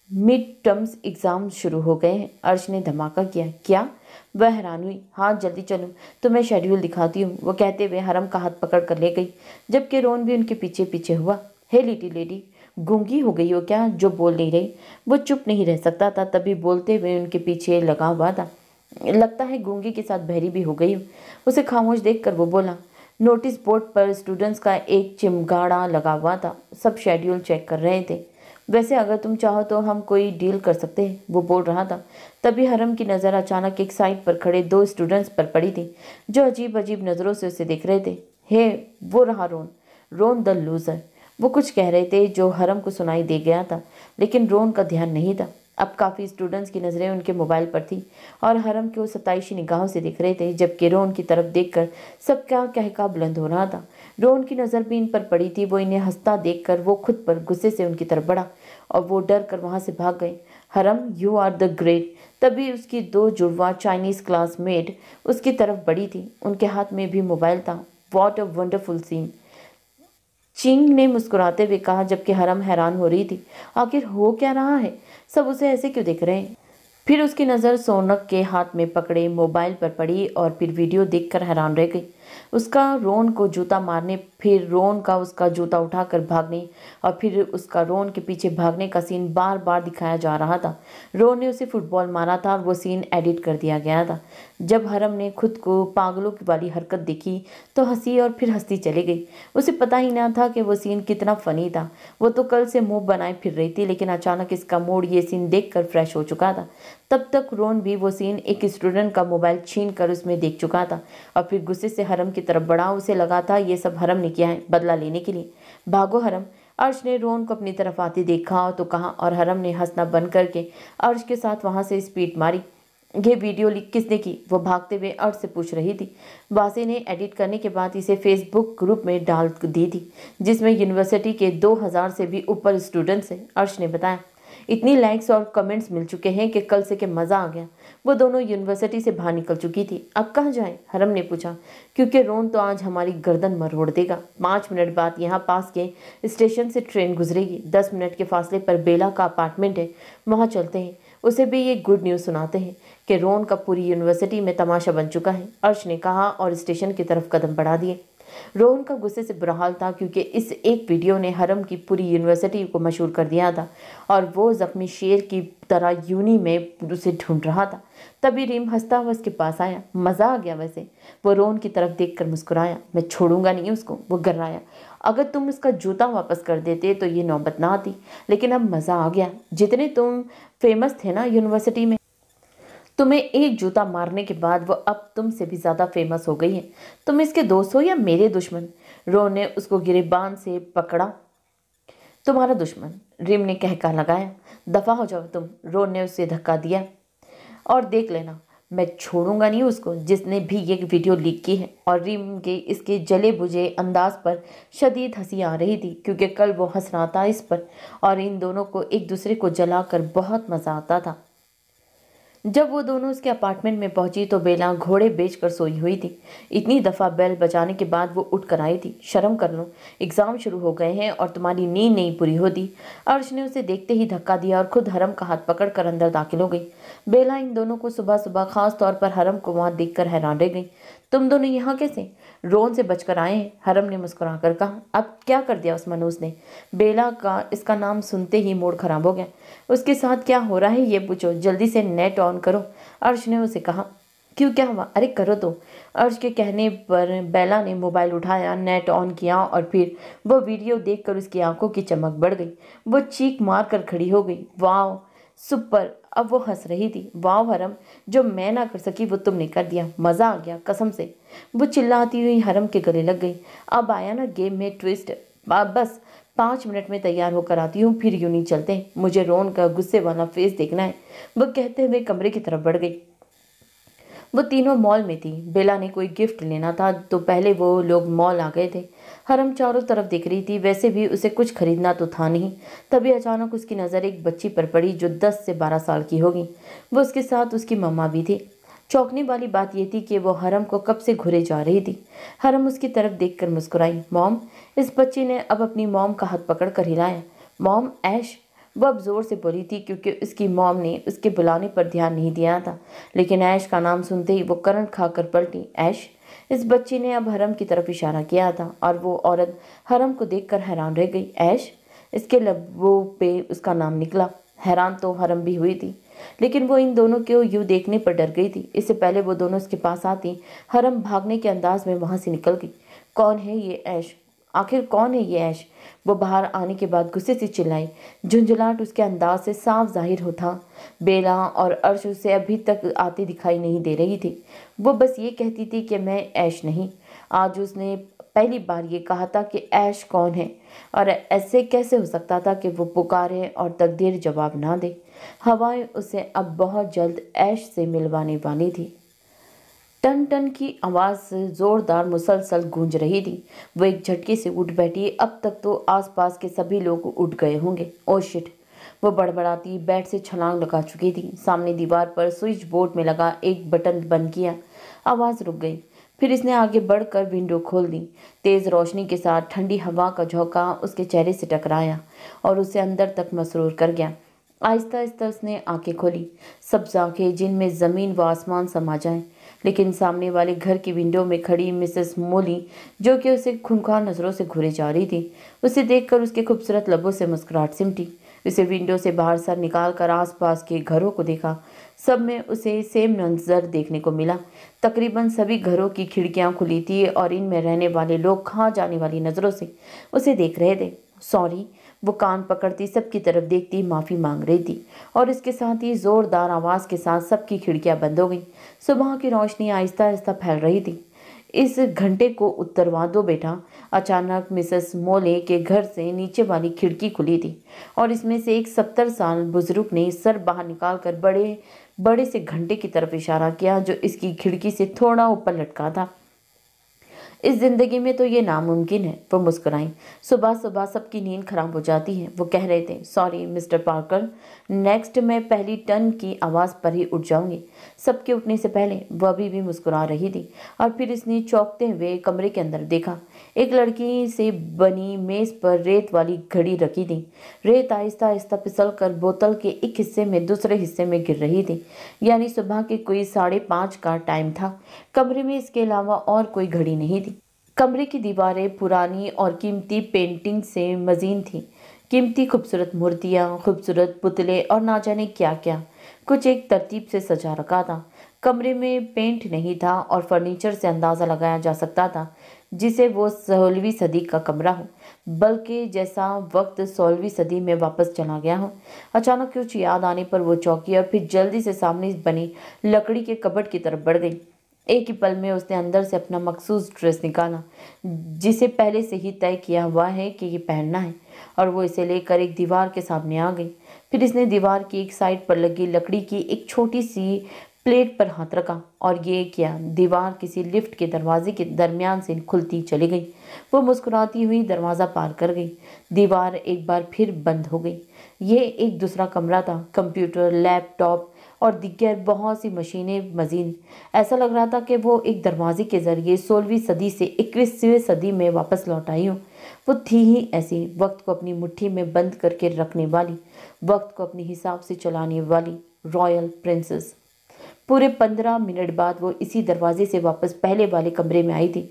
मिड टर्म्स एग्जाम शुरू हो गए हैं, अर्श ने धमाका किया। क्या? वह हैरान हुई। हाँ जल्दी चलो, तुम्हें शेड्यूल दिखाती हूँ, वो कहते हुए हरम का हाथ पकड़ कर ले गई, जबकि रोन भी उनके पीछे पीछे हुआ। हे लिटिल लेडी, गूंगी हो गई हो क्या जो बोल नहीं रही? वो चुप नहीं रह सकता था, तभी बोलते हुए उनके पीछे लगा हुआ था। लगता है गूंगी के साथ बहरी भी हो गई हूँ। उसे खामोश देखकर वो बोला। नोटिस बोर्ड पर स्टूडेंट्स का एक चिमगाड़ा लगा हुआ था, सब शेड्यूल चेक कर रहे थे। वैसे अगर तुम चाहो तो हम कोई डील कर सकते हैं, वो बोल रहा था। तभी हरम की नज़र अचानक एक साइड पर खड़े दो स्टूडेंट्स पर पड़ी थी, जो अजीब अजीब नज़रों से उसे देख रहे थे। हे, वो रहा रोन, रोन द लूज़र। वो कुछ कह रहे थे जो हरम को सुनाई दे गया था, लेकिन रोन का ध्यान नहीं था। अब काफ़ी स्टूडेंट्स की नज़रें उनके मोबाइल पर थी और हरम को सताइशी निगाहों से देख रहे थे, जबकि रोन की तरफ देखकर सबका कहका बुलंद हो रहा था। रोन की नज़र भी इन पर पड़ी थी। वो इन्हें हंसता देखकर वो खुद पर गुस्से से उनकी तरफ बढ़ा और वो डर कर वहाँ से भाग गए। हरम, यू आर द ग्रेट। तभी उसकी दो जुड़वा चाइनीज़ क्लासमेट उसकी तरफ बढ़ी थी, उनके हाथ में भी मोबाइल था। वॉट अ वंडरफुल सीन, चिंग ने मुस्कुराते हुए कहा, जबकि हरम हैरान हो रही थी। आखिर हो क्या रहा है? सब उसे ऐसे क्यों देख रहे हैं? फिर उसकी नज़र सोनक के हाथ में पकड़े मोबाइल पर पड़ी और फिर वीडियो देखकर हैरान रह गई। उसका रोन को जूता मारने, फिर रोन का उसका जूता उठाकर भागने और फिर उसका रोन के पीछे भागने का सीन बार बार दिखाया जा रहा था। रोन ने उसे फुटबॉल मारा था और वो सीन एडिट कर दिया गया था। जब हरम ने खुद को पागलों की वाली हरकत देखी तो हंसी और फिर हंसती चली गई। उसे पता ही ना था कि वो सीन कितना फ़नी था। वो तो कल से मुंह बनाए फिर रही थी, लेकिन अचानक इसका मूड ये सीन देखकर फ्रेश हो चुका था। तब तक रोन भी वो सीन एक स्टूडेंट का मोबाइल छीन कर उसमें देख चुका था और फिर गुस्से से हरम की तरफ बढ़ा। उसे लगा था ये सब हरम ने किया है बदला लेने के लिए। भागो हरम, अर्श ने रोन को अपनी तरफ आते देखा तो कहा, और हरम ने हंसना बंद करके अर्श के साथ वहां से स्पीड मारी। ये वीडियो किसने की? वो भागते हुए अर्श से पूछ रही थी। वासी ने एडिट करने के बाद इसे फेसबुक ग्रुप में डाल दी थी, जिसमें यूनिवर्सिटी के 2000 से भी ऊपर स्टूडेंट्स हैं, अर्श ने बताया। इतनी लाइक्स और कमेंट्स मिल चुके हैं कि कल से के मज़ा आ गया। वो दोनों यूनिवर्सिटी से बाहर निकल चुकी थी। अब कहाँ जाएं? हरम ने पूछा। क्योंकि रोन तो आज हमारी गर्दन मरोड़ देगा। 5 मिनट बाद यहाँ पास के स्टेशन से ट्रेन गुजरेगी। 10 मिनट के फासले पर बेला का अपार्टमेंट है, वहाँ चलते हैं। उसे भी ये गुड न्यूज़ सुनाते हैं कि रोन का पूरी यूनिवर्सिटी में तमाशा बन चुका है, अर्श ने कहा और स्टेशन की तरफ कदम बढ़ा दिए। रोहन का गुस्से से बुरा हाल था, क्योंकि इस एक वीडियो ने हरम की पूरी यूनिवर्सिटी को मशहूर कर दिया था और वो जख्मी शेर की तरह यूनी में उसे ढूंढ रहा था। तभी रीम हंसता हुआ उसके पास आया। मज़ा आ गया वैसे। वो रोहन की तरफ देखकर मुस्कुराया। मैं छोड़ूंगा नहीं उसको, वो गर्राया। अगर तुम उसका जूता वापस कर देते तो ये नौबत ना आती, लेकिन अब मज़ा आ गया। जितने तुम फेमस थे ना यूनिवर्सिटी में, तुम्हें एक जूता मारने के बाद वो अब तुमसे भी ज़्यादा फेमस हो गई है। तुम इसके दोस्त हो या मेरे दुश्मन? रोन ने उसको गिरेबान से पकड़ा। तुम्हारा दुश्मन, रिम ने कहका लगाया। दफ़ा हो जाओ तुम, रोन ने उसे धक्का दिया। और देख लेना, मैं छोड़ूंगा नहीं उसको जिसने भी ये वीडियो लीक की है। और रिम के इसके जले बुझे अंदाज पर शदीद हंसी आ रही थी, क्योंकि कल वो हंस रहा था इस पर और इन दोनों को एक दूसरे को जलाकर बहुत मज़ा आता था। जब वो दोनों उसके अपार्टमेंट में पहुंची तो बेला घोड़े बेचकर सोई हुई थी। इतनी दफ़ा बेल बजाने के बाद वो उठ कर आई थी। शर्म कर लो, एग्ज़ाम शुरू हो गए हैं और तुम्हारी नींद नहीं पूरी होती। अर्श ने उसे देखते ही धक्का दिया और खुद हरम का हाथ पकड़कर अंदर दाखिल हो गई। बेला इन दोनों को सुबह सुबह खास तौर पर हरम को वहाँ देखकर हैरान रह गई। तुम दोनों यहाँ कैसे? रोन से बचकर आए हैं, हरम ने मुस्कुरा कर कहा। अब क्या कर दिया उस मनूस ने? बेला का इसका नाम सुनते ही मूड खराब हो गया। उसके साथ क्या हो रहा है ये पूछो, जल्दी से नेट ऑन करो, अर्श ने उसे कहा। क्यों, क्या हुआ? अरे करो तो। अर्श के कहने पर बेला ने मोबाइल उठाया, नेट ऑन किया और फिर वो वीडियो देखकर उसकी आंखों की चमक बढ़ गई। वो चीख मार कर खड़ी हो गई। वाह, सुपर! अब वो हंस रही थी। वाह हरम, जो मैं ना कर सकी वो तुमने कर दिया, मज़ा आ गया कसम से। वो चिल्लाती हुई हरम के गले लग गई। अब आया ना गेम में ट्विस्ट। बस 5 मिनट में तैयार होकर आती हूँ, फिर यूं नहीं चलते। मुझे रोन का गुस्से वाला फेस देखना है। वो कहते हुए कमरे की तरफ बढ़ गई। वो तीनों मॉल में थी। बेला ने कोई गिफ्ट लेना था तो पहले वो लोग मॉल आ गए थे। हरम चारों तरफ देख रही थी। वैसे भी उसे कुछ खरीदना तो था नहीं। तभी अचानक उसकी नज़र एक बच्ची पर पड़ी जो 10 से 12 साल की होगी। वो उसके साथ उसकी मम्मा भी थी। चौंकने वाली बात यह थी कि वो हरम को कब से घुरे जा रही थी। हरम उसकी तरफ देखकर मुस्कुराई। मॉम। इस बच्ची ने अब अपनी मॉम का हाथ पकड़ कर हिलाया। मॉम, ऐश। वो अब जोर से बोली थी क्योंकि उसकी मॉम ने उसके बुलाने पर ध्यान नहीं दिया था, लेकिन ऐश का नाम सुनते ही वो करंट खाकर पलटी। ऐश। इस बच्ची ने अब हरम की तरफ इशारा किया था और वो औरत हरम को देखकर हैरान रह गई। ऐश। इसके लबों पे उसका नाम निकला। हैरान तो हरम भी हुई थी, लेकिन वो इन दोनों को यूं देखने पर डर गई थी। इससे पहले वो दोनों उसके पास आती, हरम भागने के अंदाज में वहां से निकल गई। कौन है ये ऐश? आखिर कौन है ये ऐश? वो बाहर आने के बाद गुस्से से चिल्लाई। झुंझलाहट उसके अंदाज से साफ जाहिर होता। बेला और अर्श उसे अभी तक आते दिखाई नहीं दे रही थी। वो बस ये कहती थी कि मैं ऐश नहीं। आज उसने पहली बार ये कहा था कि ऐश कौन है, और ऐसे कैसे हो सकता था कि वो पुकारे और तकदीर जवाब ना दे। हवाएं उसे अब बहुत जल्द ऐश से मिलवाने वाली थी। टन टन की आवाज़ जोरदार मुसलसल गूंज रही थी। वो एक झटके से उठ बैठी। अब तक तो आसपास के सभी लोग उठ गए होंगे। Oh shit! वो बड़बड़ाती बेड से छलांग लगा चुकी थी। सामने दीवार पर स्विच बोर्ड में लगा एक बटन बंद किया। आवाज़ रुक गई। फिर इसने आगे बढ़कर विंडो खोल दी। तेज़ रोशनी के साथ ठंडी हवा का झोंका उसके चेहरे से टकराया और उसे अंदर तक मसरूर कर गया। आहिस्ता आहिस्ता उसने आंखें खोली, सब्ज आंखें जिनमें ज़मीन व आसमान समा जाए। लेकिन सामने वाले घर की विंडो में खड़ी मिसेस मोली, जो कि उसे खूंखार नज़रों से घूरे जा रही थी, उसे देखकर उसके खूबसूरत लबों से मुस्कुराहट सिमटी। उसे विंडो से बाहर सर निकाल कर आसपास के घरों को देखा। सब में उसे सेम मंजर देखने को मिला। तकरीबन सभी घरों की खिड़कियां खुली थी और इनमें रहने वाले लोग खा जाने वाली नज़रों से उसे देख रहे थे। सॉरी। वो कान पकड़ती सबकी तरफ देखती माफ़ी मांग रही थी, और इसके साथ ही ज़ोरदार आवाज़ के साथ सबकी खिड़कियां बंद हो गईं। सुबह की रोशनी आहिस्ता आहिस्ता फैल रही थी। इस घंटे को उत्तरवा दो बेटा। अचानक मिसेस मोले के घर से नीचे वाली खिड़की खुली थी और इसमें से एक 70 साल बुजुर्ग ने सर बाहर निकालकर बड़े बड़े से घंटे की तरफ इशारा किया जो इसकी खिड़की से थोड़ा ऊपर लटका था। इस जिंदगी में तो ये नामुमकिन है। वो मुस्कुराई। सुबह सुबह सबकी नींद खराब हो जाती है। वो कह रहे थे, सॉरी मिस्टर पार्कर, नेक्स्ट मैं पहली टन की आवाज़ पर ही उठ जाऊंगी। सबके उठने से पहले वो अभी भी मुस्कुरा रही थी। और फिर इसने चौंकते हुए कमरे के अंदर देखा। एक लड़की से बनी मेज पर रेत वाली घड़ी रखी थी। रेत आहिस्ता आहिस्ता फिसल कर बोतल के एक हिस्से में दूसरे हिस्से में गिर रही थी। यानी सुबह के कोई 5:30 का टाइम था। कमरे में इसके अलावा और कोई घड़ी नहीं थी। कमरे की दीवारें पुरानी और कीमती पेंटिंग से मजीन थीं। कीमती खूबसूरत मूर्तियाँ, खूबसूरत पुतले और ना जाने क्या क्या कुछ एक तरतीब से सजा रखा था। कमरे में पेंट नहीं था और फर्नीचर से अंदाज़ा लगाया जा सकता था जिसे वो 16वीं सदी का कमरा हो, बल्कि जैसा वक्त 16वीं सदी में वापस चला गया हो। अचानक कुछ याद आने पर वो चौंकी और फिर जल्दी से सामने बनी लकड़ी के कबर्ड की तरफ बढ़ गई। एक ही पल में उसने अंदर से अपना मखसूस ड्रेस निकाला जिसे पहले से ही तय किया हुआ है कि ये पहनना है, और वो इसे लेकर एक दीवार के सामने आ गई। फिर इसने दीवार की एक साइड पर लगी लकड़ी की एक छोटी सी प्लेट पर हाथ रखा और ये किया। दीवार किसी लिफ्ट के दरवाजे के दरमियान से खुलती चली गई। वो मुस्कुराती हुई दरवाज़ा पार कर गई। दीवार एक बार फिर बंद हो गई। ये एक दूसरा कमरा था। कंप्यूटर, लैपटॉप और दीगर बहुत सी मशीनें मजीद। ऐसा लग रहा था कि वो एक दरवाजे के जरिए 16वीं सदी से 21वीं सदी में वापस लौट आई हो। वो थी ही ऐसी, वक्त को अपनी मुट्ठी में बंद करके रखने वाली, वक्त को अपने हिसाब से चलाने वाली रॉयल प्रिंसेस। पूरे 15 मिनट बाद वो इसी दरवाजे से वापस पहले वाले कमरे में आई थी।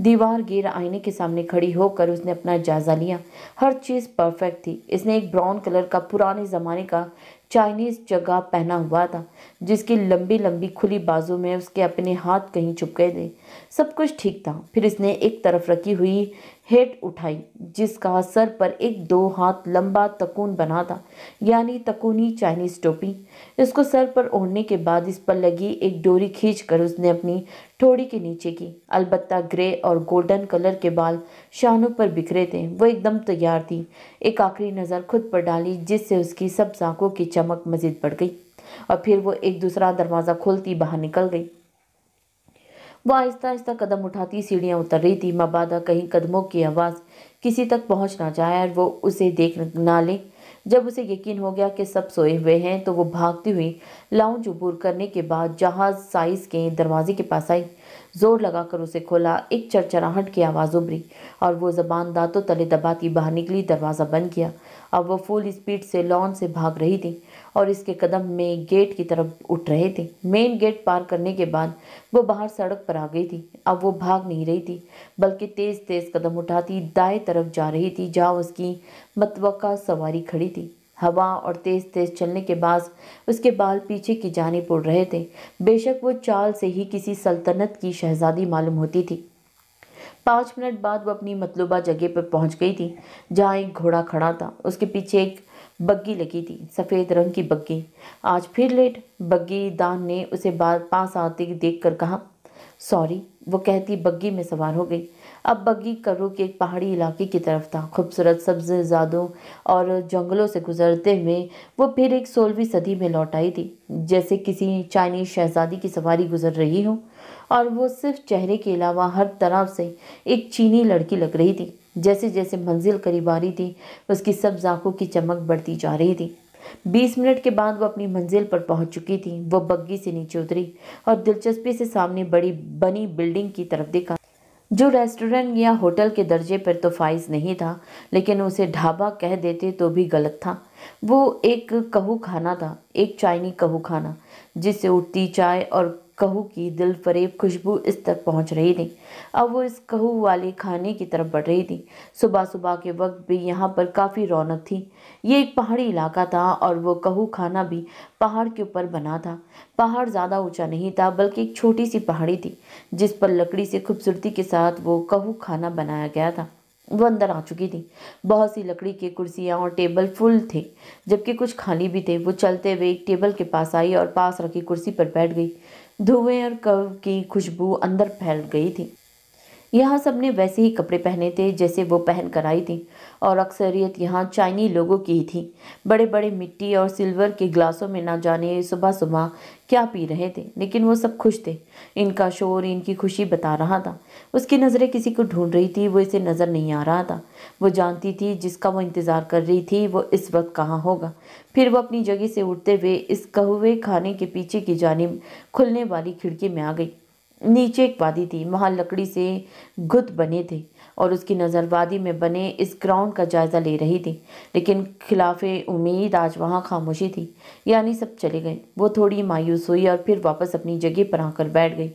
दीवार गिर आईने के सामने खड़ी होकर उसने अपना जायजा लिया। हर चीज़ परफेक्ट थी। इसने एक ब्राउन कलर का पुराने ज़माने का चाइनीज जगह पहना हुआ था, जिसकी लंबी लंबी खुली बाजू में उसके अपने हाथ कहीं छुप गए थे। सब कुछ ठीक था। फिर इसने एक तरफ रखी हुई हेट उठाई, जिसका सर पर एक 2 हाथ लंबा तकून बना था, यानी तकूनी चाइनीज टोपी। इसको सर पर ओढ़ने के बाद इस पर लगी एक डोरी खींचकर उसने अपनी ठोड़ी के नीचे की। अलबत्ता ग्रे और गोल्डन कलर के बाल शानों पर बिखरे थे। वो एकदम तैयार थी। एक आखिरी नज़र खुद पर डाली, जिससे उसकी सब आंखों की चमक मजीद बढ़ गई, और फिर वो एक दूसरा दरवाज़ा खोलती बाहर निकल गई। वो आहिस्ता आहिस्ता कदम उठाती सीढ़ियां उतर रही थी, मबादा कहीं कदमों की आवाज़ किसी तक पहुंच ना जाए और वो उसे देख ना ले। जब उसे यकीन हो गया कि सब सोए हुए हैं, तो वो भागती हुई लाउंज अबूर करने के बाद जहाज साइज के दरवाजे के पास आई। जोर लगाकर उसे खोला। एक चरचराहट की आवाज़ उभरी और वो जबान दांतों तले दबाती बाहर निकली। दरवाज़ा बंद किया। अब वो फुल स्पीड से लॉन से भाग रही थी और इसके कदम में गेट की तरफ उठ रहे थे। मेन गेट पार करने के बाद वो बाहर सड़क पर आ गई थी। अब वो भाग नहीं रही थी, बल्कि तेज तेज कदम उठाती दाएं तरफ जा रही थी, जहाँ उसकी मतवक्का सवारी खड़ी थी। हवा और तेज तेज चलने के बाद उसके बाल पीछे की जानिब उड़ रहे थे। बेशक वो चाल से ही किसी सल्तनत की शहजादी मालूम होती थी। 5 मिनट बाद वो अपनी मतलूबा जगह पर पहुंच गई थी, जहाँ एक घोड़ा खड़ा था। उसके पीछे एक बग्गी लगी थी, सफ़ेद रंग की बग्गी। आज फिर लेट? बग्गी दान ने उसे पास आते देखकर कहा। सॉरी, वो कहती बग्गी में सवार हो गई। अब बग्गी करो के एक पहाड़ी इलाके की तरफ था। खूबसूरत सब्ज़ादों और जंगलों से गुजरते हुए वो फिर एक 16वीं सदी में लौट आई थी, जैसे किसी चाइनीज शहजादी की सवारी गुजर रही हो। और वो सिर्फ चेहरे के अलावा हर तरफ से एक चीनी लड़की लग रही थी। जैसे जैसे मंजिल करीब आ रही थी, उसकी सब आंखों की चमक बढ़ती जा रही थी। 20 मिनट के बाद वो अपनी मंजिल पर पहुंच चुकी थी। वो बग्गी से नीचे उतरी और दिलचस्पी से सामने बड़ी बनी बिल्डिंग की तरफ देखा, जो रेस्टोरेंट या होटल के दर्जे पर तो फाइज नहीं था, लेकिन उसे ढाबा कह देते तो भी गलत था। वो एक कहू खाना था, एक चाइनी कहू खाना, जिससे उठती चाय और कहू की दिल फरेब खुशबू इस तक पहुंच रही थी। अब वो इस कहू वाले खाने की तरफ बढ़ रही थी। सुबह सुबह के वक्त भी यहाँ पर काफ़ी रौनक थी। ये एक पहाड़ी इलाका था और वो कहू खाना भी पहाड़ के ऊपर बना था। पहाड़ ज़्यादा ऊंचा नहीं था, बल्कि एक छोटी सी पहाड़ी थी, जिस पर लकड़ी से खूबसूरती के साथ वो कहू खाना बनाया गया था। वो अंदर आ चुकी थी। बहुत सी लकड़ी की कुर्सियां और टेबल फुल थे, जबकि कुछ खाली भी थे। वो चलते हुए एक टेबल के पास आई और पास रखी कुर्सी पर बैठ गई। धुएं और कव की खुशबू अंदर फैल गई थी। यहाँ सबने वैसे ही कपड़े पहने थे जैसे वो पहन कर आई थी, और अक्सरियत यहाँ चाइनी लोगों की ही थी। बड़े बड़े मिट्टी और सिल्वर के ग्लासों में ना जाने सुबह सुबह क्या पी रहे थे, लेकिन वो सब खुश थे। इनका शोर इनकी खुशी बता रहा था। उसकी नज़रें किसी को ढूंढ रही थी, वो इसे नज़र नहीं आ रहा था। वो जानती थी जिसका वो इंतज़ार कर रही थी वो इस वक्त कहाँ होगा। फिर वो अपनी जगह से उठते हुए इस कहुए खाने के पीछे की जानिब खुलने वाली खिड़की में आ गई। नीचे एक वादी थी, वहाँ लकड़ी से गुत बने थे, और उसकी नज़र वादी में बने इस ग्राउंड का जायज़ा ले रही थी। लेकिन खिलाफे उम्मीद आज वहाँ खामोशी थी, यानी सब चले गए। वो थोड़ी मायूस हुई और फिर वापस अपनी जगह पर आकर बैठ गई।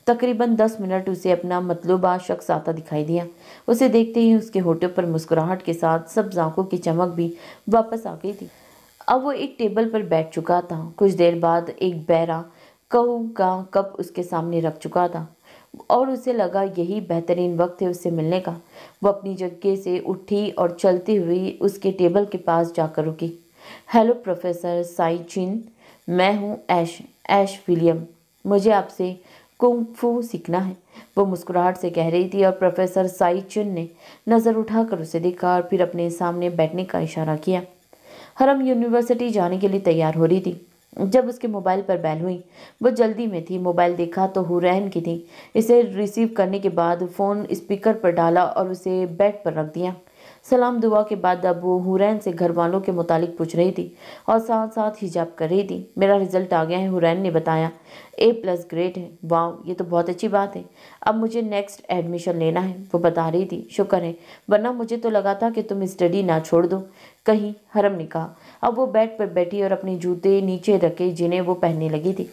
तकरीबन 10 मिनट उसे अपना मतलूबा शख्स आता दिखाई दिया। उसे देखते ही उसके होठों पर मुस्कुराहट के साथ सब आंखों की चमक भी वापस आ गई थी। अब वो एक टेबल पर बैठ चुका था। कुछ देर बाद एक बैरा कहू का कप उसके सामने रख चुका था, और उसे लगा यही बेहतरीन वक्त है उससे मिलने का। वो अपनी जगह से उठी और चलती हुई उसके टेबल के पास जाकर रुकी। हेलो प्रोफेसर साई चिन, मैं हूँ ऐश विलियम। मुझे आपसे कुंग फू सीखना है, वो मुस्कुराहट से कह रही थी, और प्रोफेसर साई चिन ने नज़र उठाकर उसे देखा और फिर अपने सामने बैठने का इशारा किया। हरम यूनिवर्सिटी जाने के लिए तैयार हो रही थी जब उसके मोबाइल पर बेल हुई। वो जल्दी में थी। मोबाइल देखा तो हुरैन की थी। इसे रिसीव करने के बाद फ़ोन स्पीकर पर डाला और उसे बेड पर रख दिया। सलाम दुआ के बाद अब वो हुरैन से घर वालों के मुतालिक पूछ रही थी और साथ साथ हिजाब कर रही थी। मेरा रिजल्ट आ गया है, हुरैन ने बताया। A+ ग्रेड है। वाह, ये तो बहुत अच्छी बात है। अब मुझे नेक्स्ट एडमिशन लेना है, वो बता रही थी। शुक्र है, वरना मुझे तो लगा था कि तुम स्टडी ना छोड़ दो कहीं, हरम ने कहा। अब वो बेड पर बैठी और अपने जूते नीचे रखे जिन्हें वो पहनने लगी थी।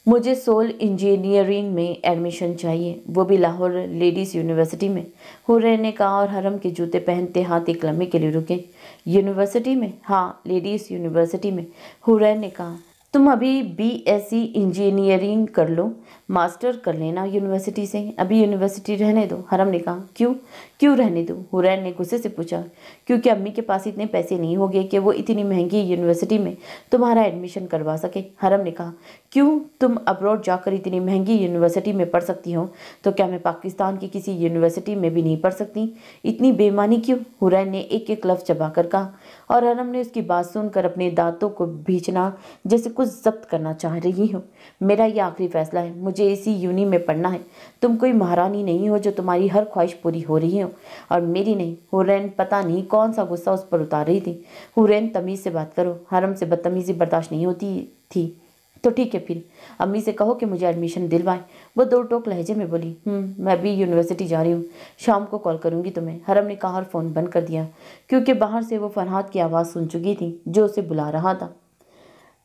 मुझे सोल इंजीनियरिंग में एडमिशन चाहिए, वो भी लाहौर लेडीज़ यूनिवर्सिटी में। हुरैन ने कहा और हरम के जूते पहनते हाथ एक लम्हे के लिए रुके। यूनिवर्सिटी में? हाँ, लेडीज़ यूनिवर्सिटी में। हुरैन ने कहा, तुम अभी बीएससी इंजीनियरिंग कर लो, मास्टर कर लेना यूनिवर्सिटी से, अभी यूनिवर्सिटी रहने दो। हरम ने कहा, क्यों क्यों रहने दो? हुरैन ने गुस्से से पूछा। क्योंकि अम्मी के पास इतने पैसे नहीं होंगे कि वो इतनी महंगी यूनिवर्सिटी में तुम्हारा एडमिशन करवा सके। हरम ने कहा, क्यों? तुम अब्रॉड जाकर इतनी महंगी यूनिवर्सिटी में पढ़ सकती हो, तो क्या मैं पाकिस्तान की किसी यूनिवर्सिटी में भी नहीं पढ़ सकती? इतनी बेईमानी क्यों? हुरैन ने एक एक लफ्ज़ चबाकर कहा और हरम ने उसकी बात सुनकर अपने दांतों को भींचना जैसे कुछ जब्त करना चाह रही हो। मेरा ये आखिरी फैसला है, मुझे इसी यूनी में पढ़ना है। तुम कोई महारानी नहीं हो जो तुम्हारी हर ख्वाहिश पूरी हो रही हो और मेरी नहीं। हुरैन पता नहीं कौन सा गुस्सा उस पर उतार रही थी। हुरैन, तमीज़ से बात करो, हरम से बदतमीज़ी बर्दाश्त नहीं होती थी। तो ठीक है, फिर अम्मी से कहो कि मुझे एडमिशन दिलवाए। वो दो टोक लहजे में बोली। मैं भी यूनिवर्सिटी जा रही हूँ, शाम को कॉल करूँगी तुम्हें। हरम ने कहा और फ़ोन बंद कर दिया, क्योंकि बाहर से वो फरहाद की आवाज़ सुन चुकी थी जो उसे बुला रहा था।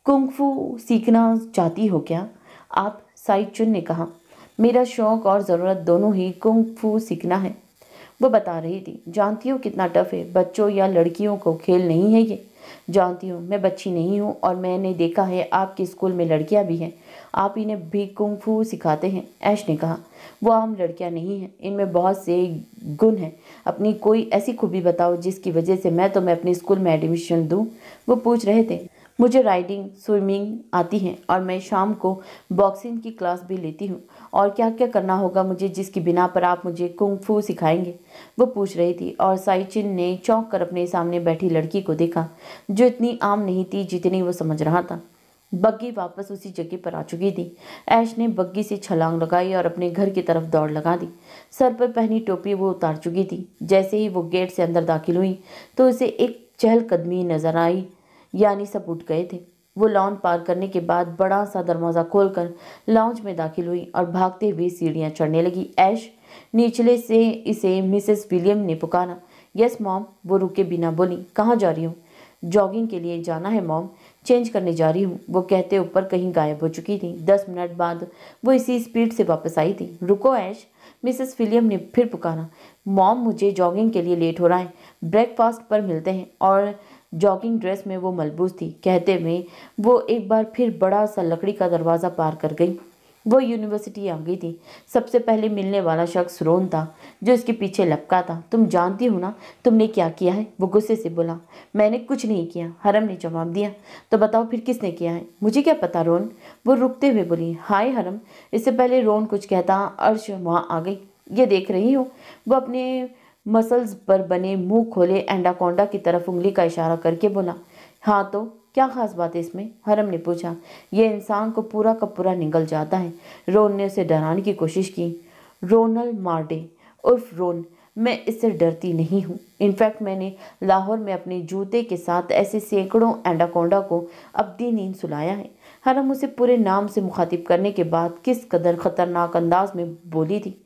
कुंग-फू सीखना चाहती हो क्या आप? साई चुन ने कहा। मेरा शौक़ और ज़रूरत दोनों ही कुंग-फू सीखना है, वो बता रही थी। जानती हो कितना टफ है, बच्चों या लड़कियों को खेल नहीं है ये। जानती हूँ, मैं बच्ची नहीं हूँ और मैंने देखा है आपके स्कूल में लड़कियाँ भी हैं, आप इन्हें भी कुंग-फू सिखाते हैं। ऐश ने कहा, वो आम लड़कियाँ नहीं हैं, इनमें बहुत से गुण हैं। अपनी कोई ऐसी खूबी बताओ जिसकी वजह से मैं तुम्हें अपने स्कूल में एडमिशन दूँ। वो पूछ रहे थे। मुझे राइडिंग, स्विमिंग आती है और मैं शाम को बॉक्सिंग की क्लास भी लेती हूँ। और क्या क्या करना होगा मुझे जिसकी बिना पर आप मुझे कुंग-फू सिखाएंगे? वो पूछ रही थी और साइचिन ने चौंक कर अपने सामने बैठी लड़की को देखा, जो इतनी आम नहीं थी जितनी वो समझ रहा था। बग्गी वापस उसी जगह पर आ चुकी थी। ऐश ने बग्गी से छलांग लगाई और अपने घर की तरफ दौड़ लगा दी। सर पर पहनी टोपी वो उतार चुकी थी। जैसे ही वो गेट से अंदर दाखिल हुई तो उसे एक चहलकदमी नजर आई, यानी सब उठ गए थे। वो लॉन पार करने के बाद बड़ा सा दरवाज़ा खोलकर लॉन्ज में दाखिल हुई और भागते हुए सीढ़ियाँ चढ़ने लगी। ऐश, निचले से इसे मिसेस विलियम ने पुकारा। यस मॉम, वो रुके बिना बोली। कहाँ जा रही हूँ? जॉगिंग के लिए जाना है मॉम, चेंज करने जा रही हूँ, वो कहते ऊपर कहीं गायब हो चुकी थी। 10 मिनट बाद वो इसी स्पीड से वापस आई थी। रुको ऐश, मिसेस विलियम ने फिर पुकारा। मॉम, मुझे जॉगिंग के लिए लेट हो रहा है, ब्रेकफास्ट पर मिलते हैं। और जॉगिंग ड्रेस में वो मलबूस थी। कहते हुए वो एक बार फिर बड़ा सा लकड़ी का दरवाज़ा पार कर गई। वो यूनिवर्सिटी आ गई थी। सबसे पहले मिलने वाला शख्स रोन था, जो इसके पीछे लपका था। तुम जानती हो ना तुमने क्या किया है? वो गुस्से से बोला। मैंने कुछ नहीं किया, हरम ने जवाब दिया। तो बताओ फिर किसने किया है? मुझे क्या पता रोन, वो रुकते हुए बोली। हाय हरम। इससे पहले रोन कुछ कहता अर्श वहाँ आ गई। ये देख रही हो, वो अपने मसल्स पर बने मुंह खोले एंडाकोंडा की तरफ उंगली का इशारा करके बोला। हाँ तो क्या खास बात है इसमें? हरम ने पूछा। ये इंसान को पूरा का पूरा निगल जाता है। रोन ने उसे डराने की कोशिश की। रोनल मार्डे उर्फ रोन, मैं इससे डरती नहीं हूँ। इनफैक्ट मैंने लाहौर में अपने जूते के साथ ऐसे सैकड़ों एंडाकोंडा को अब्दी नींद सुलाया है। हरम उसे पूरे नाम से मुखातिब करने के बाद किस कदर खतरनाक अंदाज में बोली थी।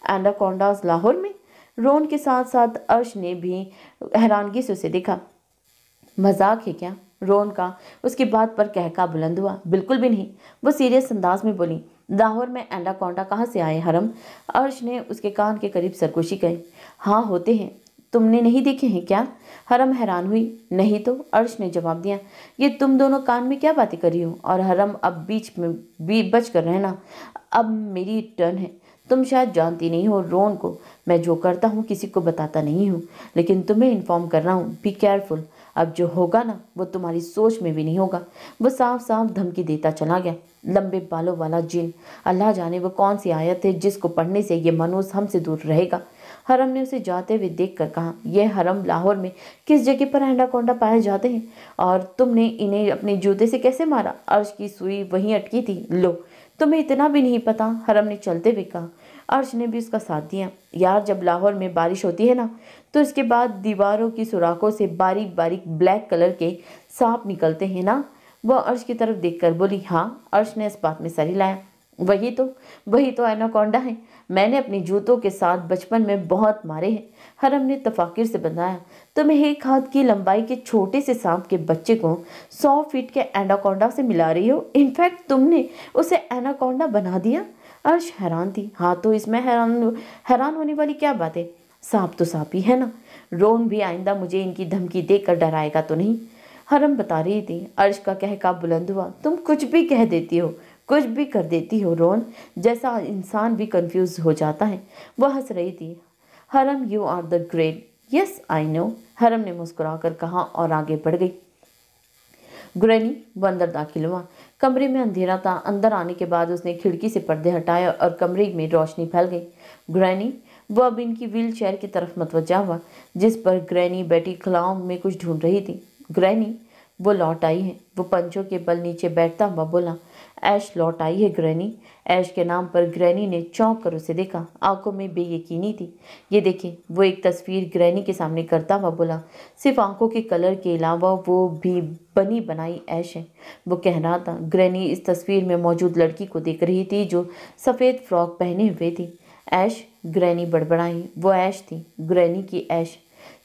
एंडाकोंडाज लाहौर में? रोन के साथ साथ अर्श ने भी हैरानगी से उसे देखा। मजाक है क्या? रोन का उसकी बात पर कहका बुलंद हुआ। बिल्कुल भी नहीं, वो सीरियस अंदाज में बोली। लाहौर में एंडाकोंडा कहाँ से आए हरम? अर्श ने उसके कान के करीब सरगोशी कही। हाँ होते हैं, तुमने नहीं देखे हैं क्या? हरम हैरान हुई। नहीं तो, अर्श ने जवाब दिया। ये तुम दोनों कान में क्या बातें कर रही हो? और हरम, अब बीच में बच कर रहना, अब मेरी टर्न है। तुम शायद जानती नहीं हो रोन को, मैं जो करता हूँ किसी को बताता नहीं हूँ, लेकिन तुम्हें इन्फॉर्म कर रहा हूँ। बी केयरफुल, अब जो होगा ना वो तुम्हारी सोच में भी नहीं होगा। वो साफ साफ धमकी देता चला गया। लंबे बालों वाला जिन, अल्लाह जाने वो कौन सी आयत है जिसको पढ़ने से ये मनुष्य हमसे दूर रहेगा। हरम ने उसे जाते हुए देख कर कहा। यह हरम लाहौर में किस जगह पर एंडाकोंडा पाए जाते हैं? और तुमने इन्हें अपने जूते से कैसे मारा? अर्श की सुई वहीं अटकी थी। लो, तुम्हें इतना भी नहीं पता, हरम ने चलते हुए कहा। अर्श ने भी उसका साथ दिया। यार, जब लाहौर में बारिश होती है ना, तो इसके बाद दीवारों की सुराखों से बारीक बारीक ब्लैक कलर के सांप निकलते हैं ना। वह अर्श की तरफ देखकर बोली। हाँ, अर्श ने इस बात में सर हिलाया। वही तो एनाकोंडा है। मैंने अपने जूतों के साथ बचपन में बहुत मारे हैं। हरम ने तफाकिर से बताया। तुम्हें 1 हाथ की लंबाई के छोटे से सांप के बच्चे को 100 फीट के एनाकोंडा से मिला रही हो। इनफैक्ट तुमने उसे एनाकोंडा बना दिया। अर्श हैरान थी। हाँ तो इसमें हैरान होने वाली क्या बात है? सांप तो सांप ही है ना। रोन भी आइंदा मुझे इनकी धमकी देकर डराएगा तो नहीं। हरम बता रही थी। अर्श का कहका बुलंद हुआ। तुम कुछ भी कह देती हो, कुछ भी कर देती हो रोन, जैसा इंसान भी कंफ्यूज हो जाता है। वह हंस रही थी। Haram, you are the great. Yes I know, Haram ने मुस्कुराकर कहा और आगे बढ़ गई। ग्रैनी, वो अंदर दाखिल हुआ। कमरे में अंधेरा था। अंदर आने के बाद उसने खिड़की से पर्दे हटाए और कमरे में रोशनी फैल गई। ग्रैनी, वो अब इनकी व्हील चेयर की तरफ मतवज्जा हुआ, जिस पर ग्रैनी बैठी खिलाओं में कुछ ढूंढ रही थी। ग्रैनी, वो लौट आई है। वो पंचों के बल नीचे बैठता हुआ बोला। ऐश लौट आई है ग्रैनी। ऐश के नाम पर ग्रैनी ने चौंक कर उसे देखा। आंखों में बेयकीनी थी। ये देखिए, वो एक तस्वीर ग्रैनी के सामने करता हुआ बोला। सिर्फ आंखों के कलर के अलावा वो भी बनी बनाई ऐश है। वो कह रहा था। ग्रैनी इस तस्वीर में मौजूद लड़की को देख रही थी जो सफ़ेद फ्रॉक पहने हुए थी। ऐश, ग्रैनी बड़बड़ाई। वो ऐश थी, ग्रैनी की ऐश।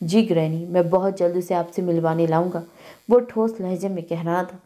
जी ग्रैनी, मैं बहुत जल्द उसे आपसे मिलवाने लाऊंगा, वो ठोस लहजे में कह रहा था।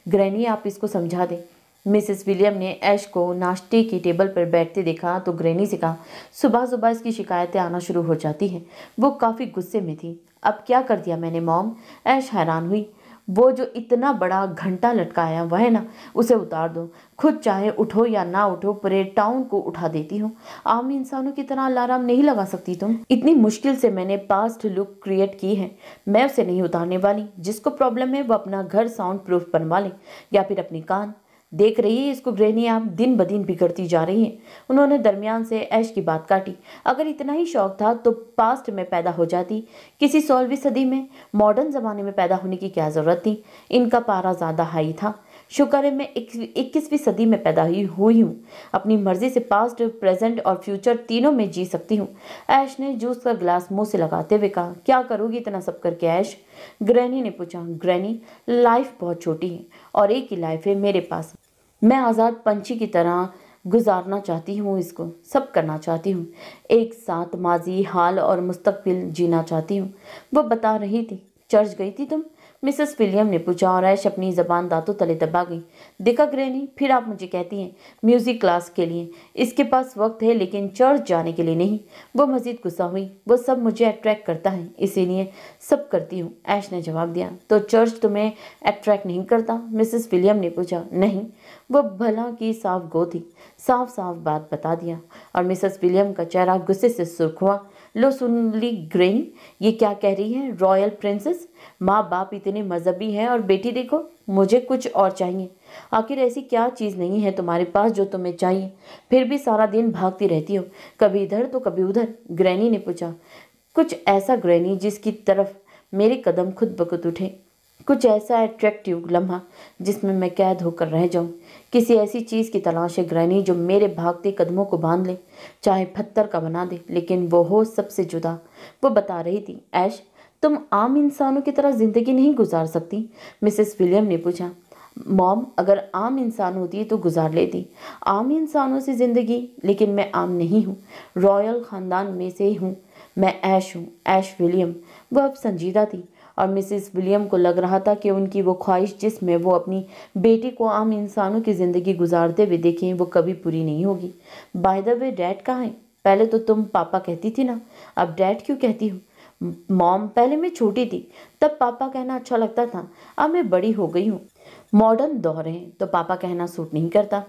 ग्रैनी, आप इसको समझा दें। मिसेस विलियम ने ऐश को नाश्ते की टेबल पर बैठते देखा तो ग्रैनी से कहा, सुबह सुबह इसकी शिकायतें आना शुरू हो जाती हैं। वो काफ़ी गुस्से में थी। अब क्या कर दिया मैंने मॉम? ऐश हैरान हुई। वो जो इतना बड़ा घंटा लटकाया हुआ है ना, उसे उतार दो। खुद चाहे उठो या ना उठो, परेड टाउन को उठा देती हो। आम इंसानों की तरह अलार्म नहीं लगा सकती तुम? इतनी मुश्किल से मैंने पास्ट लुक क्रिएट की है, मैं उसे नहीं उतारने वाली। जिसको प्रॉब्लम है वो अपना घर साउंड प्रूफ बनवा ले, या फिर अपनी कान। देख रही है इसको ग्रैनी, आप दिन ब दिन बिगड़ती जा रही हैं। उन्होंने दरमियान से ऐश की बात काटी। अगर इतना ही शौक था तो पास्ट में पैदा हो जाती, किसी 16वीं सदी में। मॉडर्न ज़माने में पैदा होने की क्या ज़रूरत थी? इनका पारा ज़्यादा हाई था। शुक्र है मैं 21वीं सदी में पैदा हुई हूँ। अपनी मर्जी से पास्ट, प्रेजेंट और फ्यूचर तीनों में जी सकती हूँ। ऐश ने जूस का गिलास मुंह से लगाते हुए कहा। क्या करोगी इतना सब करके ऐश? ग्रैनी ने पूछा। ग्रैनी, लाइफ बहुत छोटी है और एक ही लाइफ है मेरे पास। मैं आज़ाद पंछी की तरह गुजारना चाहती हूँ, इसको सब करना चाहती हूँ। एक साथ माजी, हाल और मुस्तकबिल जीना चाहती हूँ। वो बता रही थी। चर्च गई थी तुम? मिसेस विलियम ने पूछा और ऐश अपनी जबान दांतों तले दबा गई। देखा ग्रैनी, फिर आप मुझे कहती हैं म्यूजिक क्लास के लिए इसके पास वक्त है लेकिन चर्च जाने के लिए नहीं। वो मजीद गुस्सा हुई। वो सब मुझे अट्रैक्ट करता है, इसीलिए सब करती हूँ, ऐश ने जवाब दिया। तो चर्च तुम्हें अट्रैक्ट नहीं करता? मिसेस विलियम ने पूछा। नहीं। वो भला की साफ गो थी, साफ साफ बात बता दिया। और मिसेस विलियम का चेहरा गुस्से से सुर्ख हुआ। लो सुन ली ग्रैनी, ये क्या कह रही है? रॉयल प्रिंसेस, माँ बाप इतने मजहबी हैं और बेटी देखो, मुझे कुछ और चाहिए। आखिर ऐसी क्या चीज़ नहीं है तुम्हारे पास जो तुम्हें चाहिए? फिर भी सारा दिन भागती रहती हो, कभी इधर तो कभी उधर। ग्रैनी ने पूछा। कुछ ऐसा ग्रैनी जिसकी तरफ मेरे कदम खुद ब खुद उठे, कुछ ऐसा अट्रैक्टिव लम्हा जिसमें मैं कैद होकर रह जाऊं। किसी ऐसी चीज़ की तलाश है ग्रैनी जो मेरे भागते कदमों को बांध ले, चाहे पत्थर का बना दे, लेकिन वो हो सबसे जुदा। वो बता रही थी। ऐश, तुम आम इंसानों की तरह जिंदगी नहीं गुजार सकती? मिसेस विलियम ने पूछा। मॉम, अगर आम इंसान होती तो गुजार लेती आम इंसानों से जिंदगी, लेकिन मैं आम नहीं हूँ, रॉयल ख़ानदान में से हूँ। मैं ऐश हूँ, ऐश विलियम। वो अब संजीदा थी और मिसेस विलियम को लग रहा था कि उनकी वो ख्वाहिश जिसमें वो अपनी बेटी को आम इंसानों की ज़िंदगी गुजारते हुए देखें, वो कभी पूरी नहीं होगी। बाय द वे, डैड कहाँ है? पहले तो तुम पापा कहती थी ना, अब डैड क्यों कहती हो? मॉम, पहले मैं छोटी थी तब पापा कहना अच्छा लगता था, अब मैं बड़ी हो गई हूँ, मॉडर्न दौर है तो पापा कहना सूट नहीं करता।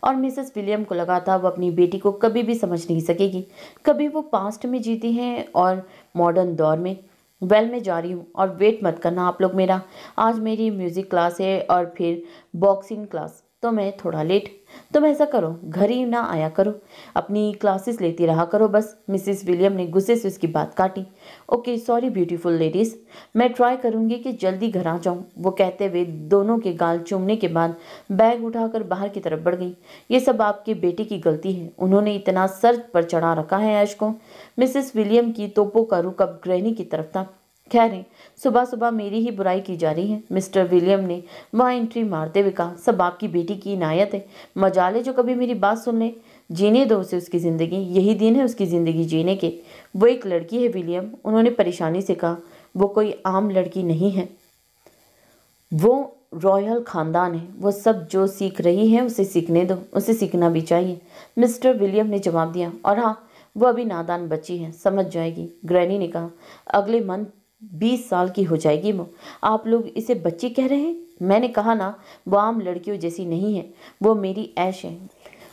और मिसेस विलियम को लगा था वो अपनी बेटी को कभी भी समझ नहीं सकेगी। कभी वो पास्ट में जीती हैं और मॉडर्न दौर में। वेल, मैं जा रही हूँ और वेट मत करना आप लोग मेरा। आज मेरी म्यूज़िक क्लास है और फिर बॉक्सिंग क्लास, तो मैं थोड़ा लेट। तुम ऐसा करो, घर ही ना आया करो, अपनी क्लासेस लेती रहा करो बस। मिसेस विलियम ने गुस्से से उसकी बात काटी। ओके, सॉरी ब्यूटीफुल लेडीज़, मैं ट्राई करूँगी कि जल्दी घर आ जाऊँ। वो कहते हुए दोनों के गाल चूमने के बाद बैग उठाकर बाहर की तरफ बढ़ गई। ये सब आपके बेटे की गलती है, उन्होंने इतना सर पर चढ़ा रखा है ऐश को। मिसेस विलियम की तोपों का रुख अब ग्रैनी की तरफ था। खैर है, सुबह सुबह मेरी ही बुराई की जा रही है। मिस्टर विलियम ने वहाँ एंट्री मारते हुए कहा, सब आपकी बेटी की इनायत है। मजाल है जो कभी मेरी बात सुन ले। जीने दो उसे उसकी ज़िंदगी, यही दिन है उसकी ज़िंदगी जीने के। वो एक लड़की है विलियम, उन्होंने परेशानी से कहा। वो कोई आम लड़की नहीं है, वो रॉयल ख़ानदान है। वो सब जो सीख रही है उसे सीखने दो, उसे सीखना भी चाहिए, मिस्टर विलियम ने जवाब दिया। और हाँ, वो अभी नादान बच्ची है, समझ जाएगी, ग्रैनी ने कहा। अगले मंथ 20 साल की हो जाएगी वो। आप लोग इसे बच्ची कह रहे हैं? मैंने कहा ना, वो आम लड़कियों जैसी नहीं है। वो मेरी ऐश है,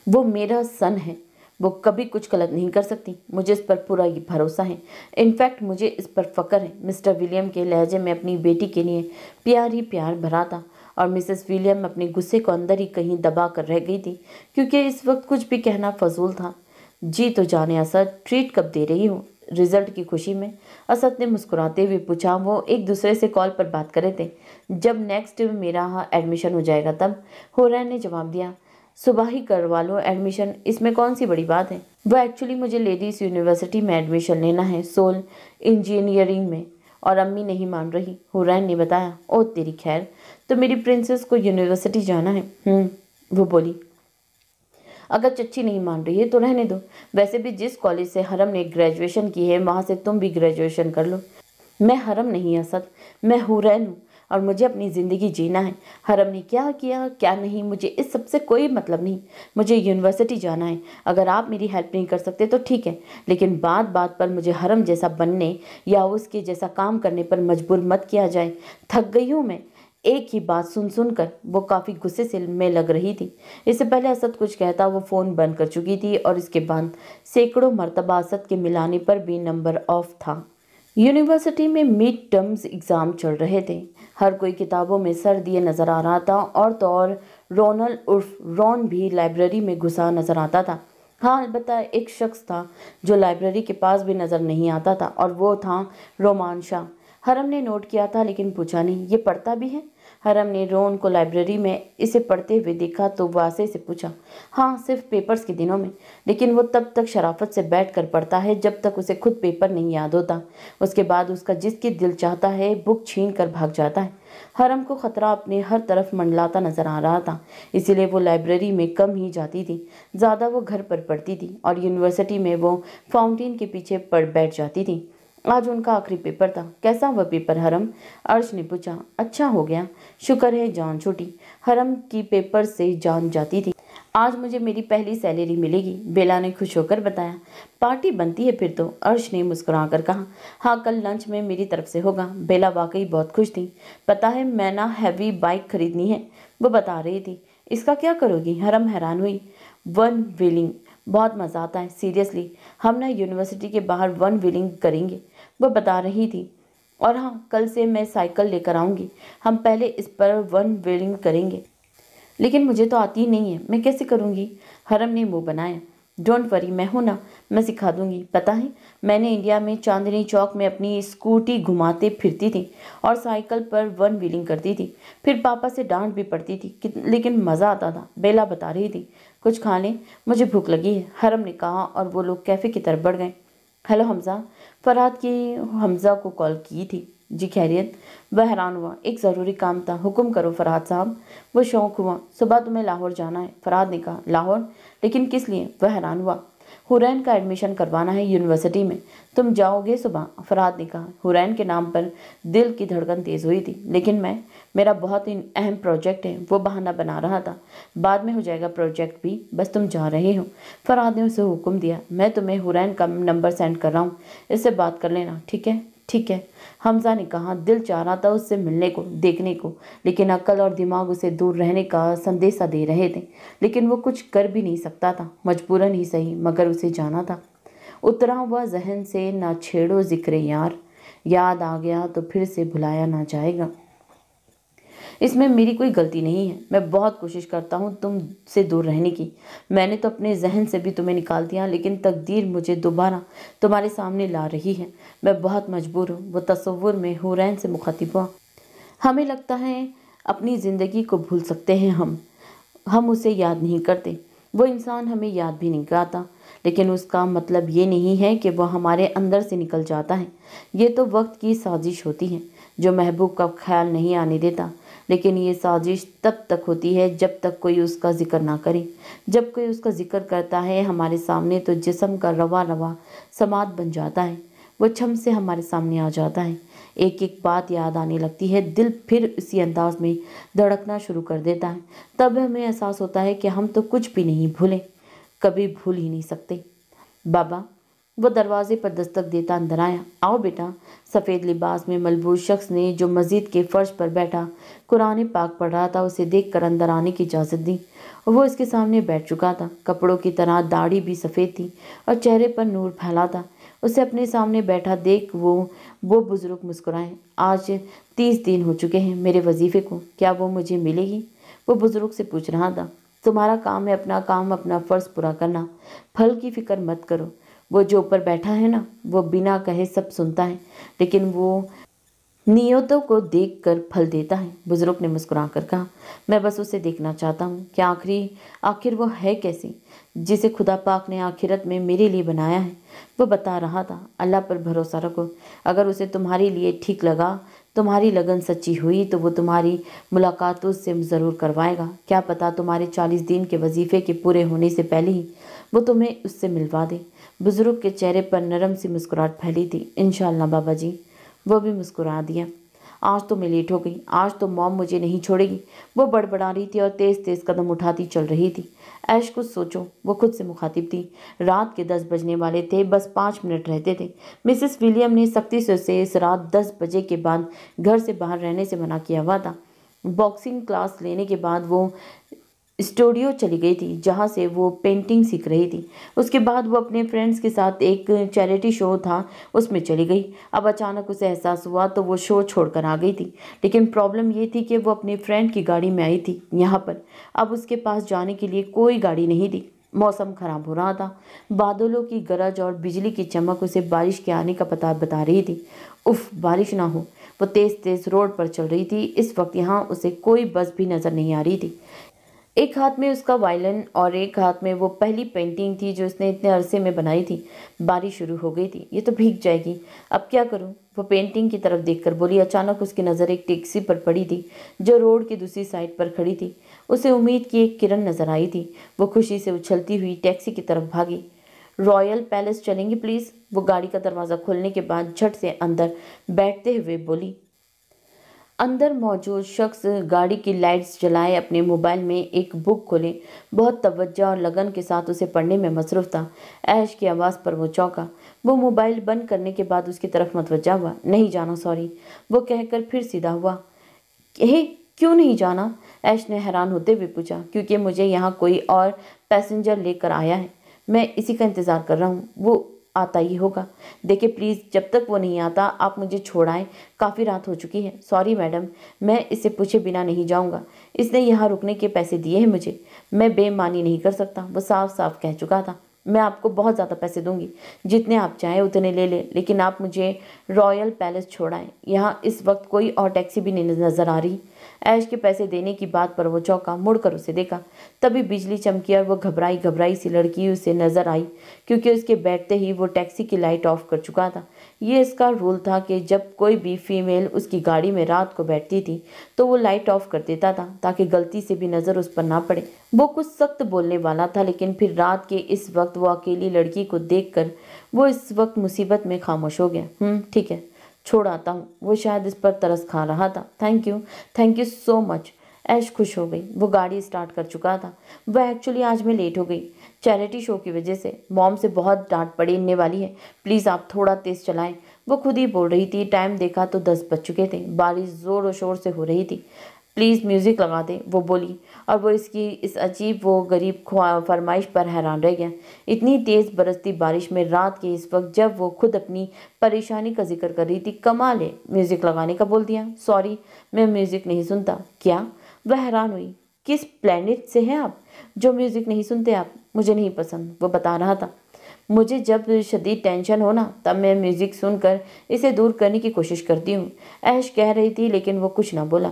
वो मेरा सन है। वो कभी कुछ गलत नहीं कर सकती, मुझे इस पर पूरा भरोसा है। इनफैक्ट मुझे इस पर फ़क्र है। मिस्टर विलियम के लहजे में अपनी बेटी के लिए प्यार ही प्यार भरा था और मिसेस विलियम अपने गुस्से को अंदर ही कहीं दबा कर रह गई थी, क्योंकि इस वक्त कुछ भी कहना फजूल था। जी तो जाने असद, ट्रीट कब दे रही हो? रिजल्ट की खुशी में असद ने मुस्कुराते हुए पूछा। वो एक दूसरे से कॉल पर बात कर रहे थे। जब नेक्स्ट मेरा यहाँ एडमिशन हो जाएगा तब, हुरैन ने जवाब दिया। सुबह ही करवा लो एडमिशन, इसमें कौन सी बड़ी बात है। वो एक्चुअली मुझे लेडीज़ यूनिवर्सिटी में एडमिशन लेना है, सोल इंजीनियरिंग में, और अम्मी नहीं मान रही, हुरैन ने बताया। ओ तेरी खैर, तो मेरी प्रिंसेस को यूनिवर्सिटी जाना है। वो बोली। अगर चच्ची नहीं मान रही है तो रहने दो। वैसे भी जिस कॉलेज से हरम ने ग्रेजुएशन की है वहाँ से तुम भी ग्रेजुएशन कर लो। मैं हरम नहीं असद, मैं हुरैन हूँ और मुझे अपनी ज़िंदगी जीना है। हरम ने क्या किया क्या नहीं, मुझे इस सब से कोई मतलब नहीं। मुझे यूनिवर्सिटी जाना है। अगर आप मेरी हेल्प नहीं कर सकते तो ठीक है, लेकिन बात बात पर मुझे हरम जैसा बनने या उसके जैसा काम करने पर मजबूर मत किया जाए। थक गई हूँ मैं। एक ही बात सुन सुन कर वो काफ़ी गुस्से से में लग रही थी। इससे पहले असद कुछ कहता वो फ़ोन बंद कर चुकी थी और इसके बाद सैकड़ों मरतबा असद के मिलाने पर भी नंबर ऑफ था। यूनिवर्सिटी में मिड टर्म्स एग्ज़ाम चल रहे थे। हर कोई किताबों में सर दिए नज़र आ रहा था और तो और रोनल उर्फ रॉन भी लाइब्रेरी में घुसा नज़र आता था। हाँ, अलबत्ता एक शख्स था जो लाइब्रेरी के पास भी नज़र नहीं आता था और वो था रोमान शाह। हरम ने नोट किया था लेकिन पूछा नहीं, ये पढ़ता भी है? हरम ने रोन को लाइब्रेरी में इसे पढ़ते हुए देखा तो वासे से पूछा। हाँ, सिर्फ पेपर्स के दिनों में, लेकिन वो तब तक शराफत से बैठ कर पढ़ता है जब तक उसे खुद पेपर नहीं याद होता। उसके बाद उसका जिसकी दिल चाहता है बुक छीन कर भाग जाता है। हरम को खतरा अपने हर तरफ मंडलाता नजर आ रहा था, इसीलिए वो लाइब्रेरी में कम ही जाती थी। ज़्यादा वो घर पर पढ़ती थी और यूनिवर्सिटी में वो फाउंटेन के पीछे पढ़ बैठ जाती थी। आज उनका आखिरी पेपर था। कैसा हुआ पेपर हरम? अर्श ने पूछा। अच्छा हो गया, शुक्र है जान छूटी। हरम की पेपर से जान जाती थी। आज मुझे मेरी पहली सैलरी मिलेगी, बेला ने खुश होकर बताया। पार्टी बनती है फिर तो, अर्श ने मुस्कुराकर कहा। हाँ, कल लंच में मेरी तरफ से होगा। बेला वाकई बहुत खुश थी। पता है, मैं ना हैवी बाइक खरीदनी है, वो बता रही थी। इसका क्या करोगी? हरम हैरान हुई। वन व्हीलिंग, बहुत मज़ा आता है, सीरियसली। हम ना यूनिवर्सिटी के बाहर वन व्हीलिंग करेंगे, वो बता रही थी। और हाँ, कल से मैं साइकिल लेकर आऊँगी। हम पहले इस पर वन व्हीलिंग करेंगे। लेकिन मुझे तो आती ही नहीं है, मैं कैसे करूँगी? हरम ने मुंह बनाया। डोंट वरी, मैं हूँ ना, मैं सिखा दूँगी। पता है, मैंने इंडिया में चांदनी चौक में अपनी स्कूटी घुमाते फिरती थी और साइकिल पर वन व्हीलिंग करती थी। फिर पापा से डांट भी पड़ती थी, लेकिन मज़ा आता था, बेला बता रही थी। कुछ खा लें, मुझे भूख लगी है, हरम ने कहा और वो लोग कैफ़े की तरफ बढ़ गए। हेलो हमज़ा, फरहाद की हमज़ा को कॉल की थी। जी खैरियत? वह हैरान हुआ। एक ज़रूरी काम था, हुक्म करो फरहाद साहब। वो शौक हुआ। सुबह तुम्हें लाहौर जाना है, फरहाद ने कहा। लाहौर? लेकिन किस लिए? वह हैरान हुआ। हुरैन का एडमिशन करवाना है यूनिवर्सिटी में। तुम जाओगे सुबह? फरहाद ने कहा। हुरैन के नाम पर दिल की धड़कन तेज़ हुई थी। लेकिन मेरा बहुत ही अहम प्रोजेक्ट है, वो बहाना बना रहा था। बाद में हो जाएगा प्रोजेक्ट भी, बस तुम जा रहे हो। फरहाद ने उसे हुक्म दिया। मैं तुम्हें हुरैन का नंबर सेंड कर रहा हूँ, इससे बात कर लेना, ठीक है? ठीक है, हमजा ने कहा। दिल चाह रहा था उससे मिलने को, देखने को, लेकिन अक्ल और दिमाग उसे दूर रहने का संदेशा दे रहे थे। लेकिन वो कुछ कर भी नहीं सकता था, मजबूरन ही सही, मगर उसे जाना था। उतरा हुआ जहन से ना छेड़ो जिक्र यार, याद आ गया तो फिर से भुलाया ना जाएगा। इसमें मेरी कोई गलती नहीं है, मैं बहुत कोशिश करता हूँ तुमसे दूर रहने की। मैंने तो अपने जहन से भी तुम्हें निकाल दिया, लेकिन तकदीर मुझे दोबारा तुम्हारे सामने ला रही है। मैं बहुत मजबूर हूँ। वो तसव्वुर में हुरैन से मुखातिब हुआ। हमें लगता है अपनी ज़िंदगी को भूल सकते हैं हम उसे याद नहीं करते। वो इंसान हमें याद भी नहीं आता, लेकिन उसका मतलब ये नहीं है कि वो हमारे अंदर से निकल जाता है। ये तो वक्त की साजिश होती है जो महबूब का ख्याल नहीं आने देता। लेकिन ये साजिश तब तक होती है जब तक कोई उसका जिक्र ना करे। जब कोई उसका जिक्र करता है हमारे सामने तो जिस्म का रवा रवा समात बन जाता है। वो छम से हमारे सामने आ जाता है। एक एक बात याद आने लगती है, दिल फिर उसी अंदाज में धड़कना शुरू कर देता है। तब हमें एहसास होता है कि हम तो कुछ भी नहीं भूले, कभी भूल ही नहीं सकते। बाबा, वो दरवाजे पर दस्तक देता अंदर आया। आओ बेटा। सफ़ेद लिबास में मलबूस शख्स ने, जो मस्जिद के फर्श पर बैठा कुरान पाक पढ़ रहा था, उसे देखकर अंदर आने की इजाज़त दी। वो इसके सामने बैठ चुका था। कपड़ों की तरह दाढ़ी भी सफ़ेद थी और चेहरे पर नूर फैला था। उसे अपने सामने बैठा देख वो बुजुर्ग मुस्कुराए। आज 30 दिन हो चुके हैं मेरे वजीफे को, क्या वो मुझे मिलेगी? वो बुजुर्ग से पूछ रहा था। तुम्हारा काम है अपना काम, अपना फ़र्ज़ पूरा करना, फल की फिक्र मत करो। वो जो ऊपर बैठा है ना, वो बिना कहे सब सुनता है, लेकिन वो नियतों को देखकर फल देता है। बुजुर्ग ने मुस्कुराकर कहा, मैं बस उसे देखना चाहता हूँ कि आखिर वो है कैसी, जिसे खुदा पाक ने आखिरत में मेरे लिए बनाया है। वो बता रहा था, अल्लाह पर भरोसा रखो। अगर उसे तुम्हारे लिए ठीक लगा, तुम्हारी लगन सच्ची हुई, तो वो तुम्हारी मुलाकात उससे ज़रूर करवाएगा। क्या पता तुम्हारे 40 दिन के वजीफे के पूरे होने से पहले ही वो तुम्हें उससे मिलवा दे। बुजुर्ग के चेहरे पर नरम सी मुस्कुराहट फैली थी। इंशाअल्लाह बाबा जी। वो भी मुस्कुरा दिया। आज तो मैं लेट हो गई, आज तो मॉम मुझे नहीं छोड़ेगी। वो बड़बड़ा रही थी और तेज तेज कदम उठाती चल रही थी। ऐश, कुछ सोचो। वो खुद से मुखातिब थी। रात के 10 बजने वाले थे, बस 5 मिनट रहते थे। मिसेस विलियम ने सख्ती से उसे इस रात 10 बजे के बाद घर से बाहर रहने से मना किया हुआ था। बॉक्सिंग क्लास लेने के बाद वो स्टूडियो चली गई थी, जहाँ से वो पेंटिंग सीख रही थी। उसके बाद वो अपने फ्रेंड्स के साथ एक चैरिटी शो था, उसमें चली गई। अब अचानक उसे एहसास हुआ तो वो शो छोड़कर आ गई थी। लेकिन प्रॉब्लम ये थी कि वो अपने फ्रेंड की गाड़ी में आई थी यहाँ पर। अब उसके पास जाने के लिए कोई गाड़ी नहीं थी। मौसम खराब हो रहा था। बादलों की गरज और बिजली की चमक उसे बारिश के आने का पता बता रही थी। उफ, बारिश ना हो। वो तेज तेज रोड पर चल रही थी। इस वक्त यहाँ उसे कोई बस भी नजर नहीं आ रही थी। एक हाथ में उसका वायलिन और एक हाथ में वो पहली पेंटिंग थी जो उसने इतने अरसे में बनाई थी। बारिश शुरू हो गई थी। ये तो भीग जाएगी, अब क्या करूं? वो पेंटिंग की तरफ देखकर बोली। अचानक उसकी नज़र एक टैक्सी पर पड़ी थी जो रोड की दूसरी साइड पर खड़ी थी। उसे उम्मीद की एक किरण नजर आई थी। वो खुशी से उछलती हुई टैक्सी की तरफ भागी। रॉयल पैलेस चलेंगे प्लीज़? वो गाड़ी का दरवाज़ा खोलने के बाद झट से अंदर बैठते हुए बोली। अंदर मौजूद शख्स गाड़ी की लाइट्स जलाए अपने मोबाइल में एक बुक खोले, बहुत तवज्जो और लगन के साथ उसे पढ़ने में मसरूफ था। ऐश की आवाज़ पर वो चौंका। वो मोबाइल बंद करने के बाद उसकी तरफ मतवज्जा हुआ। नहीं जाना, सॉरी, वो कहकर फिर सीधा हुआ। हे, क्यों नहीं जाना? ऐश ने हैरान होते हुए पूछा। क्योंकि मुझे यहाँ कोई और पैसेंजर लेकर आया है, मैं इसी का इंतज़ार कर रहा हूँ। वो आता ही होगा। देखिए प्लीज़, जब तक वो नहीं आता आप मुझे छोड़ाएं, काफ़ी रात हो चुकी है। सॉरी मैडम, मैं इसे पूछे बिना नहीं जाऊंगा। इसने यहाँ रुकने के पैसे दिए हैं मुझे, मैं बेईमानी नहीं कर सकता। वो साफ साफ कह चुका था। मैं आपको बहुत ज़्यादा पैसे दूंगी, जितने आप चाहें उतने ले लें, लेकिन आप मुझे रॉयल पैलेस छोड़ाएं। यहाँ इस वक्त कोई और टैक्सी भी नहीं नज़र आ रही। ऐश के पैसे देने की बात पर वो चौंका, मुड़कर उसे देखा। तभी बिजली चमकी और वो घबराई घबराई सी लड़की उसे नजर आई, क्योंकि उसके बैठते ही वो टैक्सी की लाइट ऑफ कर चुका था। ये इसका रूल था कि जब कोई भी फीमेल उसकी गाड़ी में रात को बैठती थी तो वो लाइट ऑफ कर देता था, ताकि गलती से भी नज़र उस पर ना पड़े। वो कुछ सख्त बोलने वाला था, लेकिन फिर रात के इस वक्त वो अकेली लड़की को देखकर वो इस वक्त मुसीबत में खामोश हो गया। ठीक है, छोड़ आता हूँ। वो शायद इस पर तरस खा रहा था। Thank you so much. Aish खुश हो गई। वो गाड़ी स्टार्ट कर चुका था। वह एक्चुअली आज मैं लेट हो गई, चैरिटी शो की वजह से। मॉम से बहुत डांट पड़ने वाली है, प्लीज़ आप थोड़ा तेज़ चलाएं। वो खुद ही बोल रही थी। टाइम देखा तो 10 बज चुके थे। बारिश ज़ोर शोर से हो रही थी। प्लीज़ म्यूज़िक लगा दे, वो बोली, और वो इसकी इस अजीब वो गरीब फरमाइश पर हैरान रह गया। इतनी तेज़ बरसती बारिश में रात के इस वक्त, जब वो खुद अपनी परेशानी का जिक्र कर रही थी। कमाल है, म्यूज़िक लगाने का बोल दिया। सॉरी, मैं म्यूज़िक नहीं सुनता। क्या? वह हैरान हुई। किस प्लेनेट से हैं आप जो म्यूज़िक नहीं सुनते आप? मुझे नहीं पसंद, वो बता रहा था। मुझे जब शदीद टेंशन हो ना, तब मैं म्यूज़िक सुनकर इसे दूर करने की कोशिश करती हूँ, ऐश कह रही थी, लेकिन वो कुछ ना बोला।